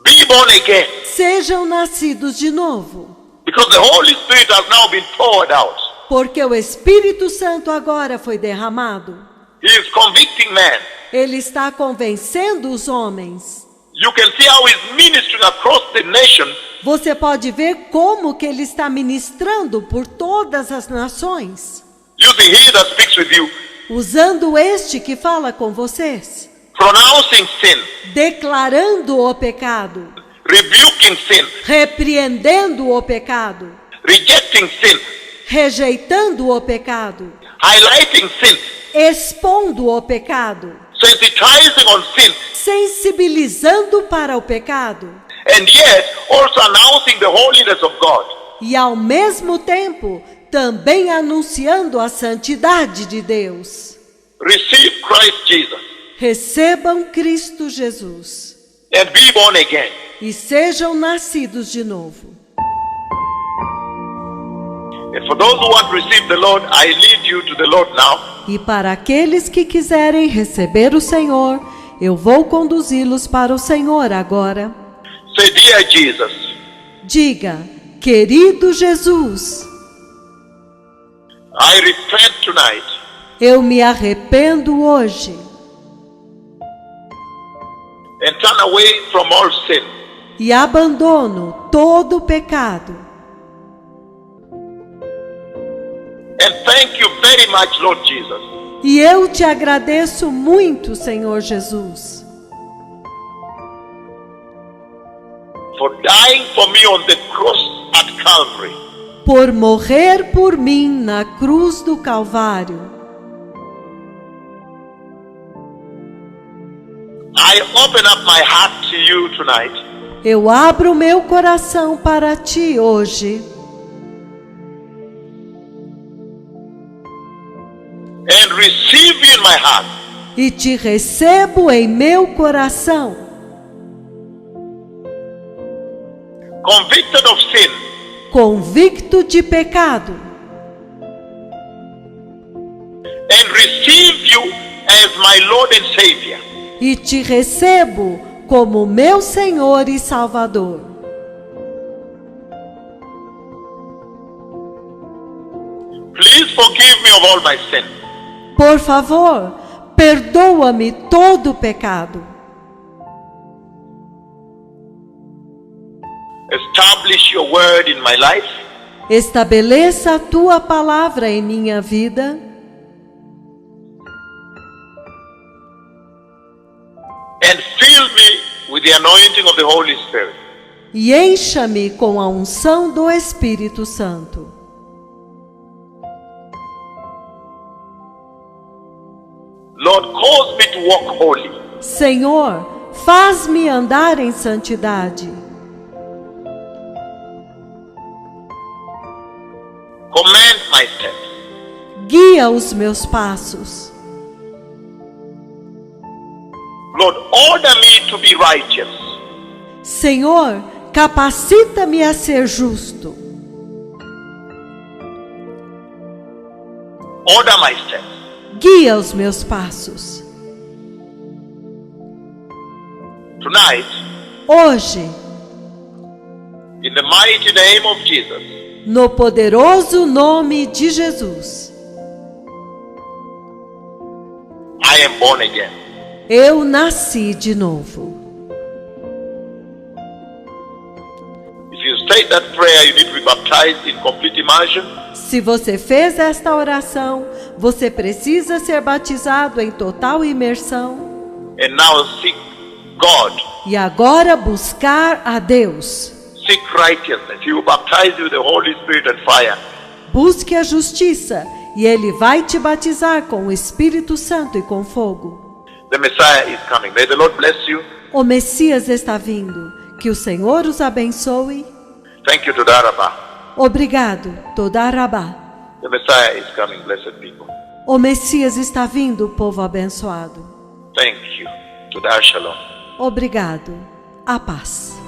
Be born again. Sejam nascidos de novo. Because the Holy Spirit has now been poured out. Porque o Espírito Santo agora foi derramado. He is convicting man. Ele está convencendo os homens. You can see how he's ministering across the nation Você pode ver como que ele está ministrando por todas as nações, using he that speaks with you, usando este que fala com vocês, pronouncing sin, declarando o pecado, rebuking sin, repreendendo o pecado, rejecting sin, rejeitando o pecado, highlighting sin, expondo o pecado, sensitizing on sin, sensibilizando para o pecado and yet also announcing the holiness of God. e ao mesmo tempo também anunciando a santidade de Deus. Receive Christ Jesus Recebam Cristo Jesus and be born again. e sejam nascidos de novo. And for those who want to receive the Lord, I lead you to the Lord now. E para aqueles que quiserem receber o Senhor, eu vou conduzi-los para o Senhor agora. Say, dear Jesus, Diga, querido Jesus, I repent tonight eu me arrependo hoje and turn away from all sin. e abandono todo o pecado. And thank you very much, Lord Jesus, E eu te agradeço muito, Senhor Jesus, for dying for me on the cross at Calvary. por morrer por mim na cruz do Calvário. I open up my heart to you tonight. Eu abro meu coração para ti hoje And receive you in my heart e te recebo em meu coração, convicted of sin, convicto de pecado, and receive you as my Lord and Savior. e te recebo como meu Senhor e Salvador. Please forgive me of all my sin. Por favor, perdoa-me todo o pecado. Establish your word in my life Estabeleça a tua palavra em minha vida and fill me with the anointing of the Holy Spirit. e encha-me com a unção do Espírito Santo. Lord, cause me to walk holy. Senhor, faz-me andar em santidade. Command my steps. Guia os meus passos. Lord, order me to be righteous. Senhor, capacita-me a ser justo. Order my steps. Guia os meus passos. Tonight, Hoje, in the mighty name of Jesus, no poderoso nome de Jesus, I am born again. eu nasci de novo. prayed that prayer, you need to be baptized in complete immersion. Se você fez esta oração, você precisa ser batizado em total imersão. And now seek God. E agora buscar a Deus. Seek righteousness. He will baptize you with the Holy Spirit and fire. Busque a justiça, e Ele vai te batizar com o Espírito Santo e com fogo. The Messiah is coming. May the Lord bless you. O Messias está vindo. Que o Senhor os abençoe. Thank you to Darabah. Obrigado, Toda Rabá. The Messiah is coming, blessed people. O Messias está vindo, povo abençoado. Thank you to Dar Shalom. Obrigado. A paz.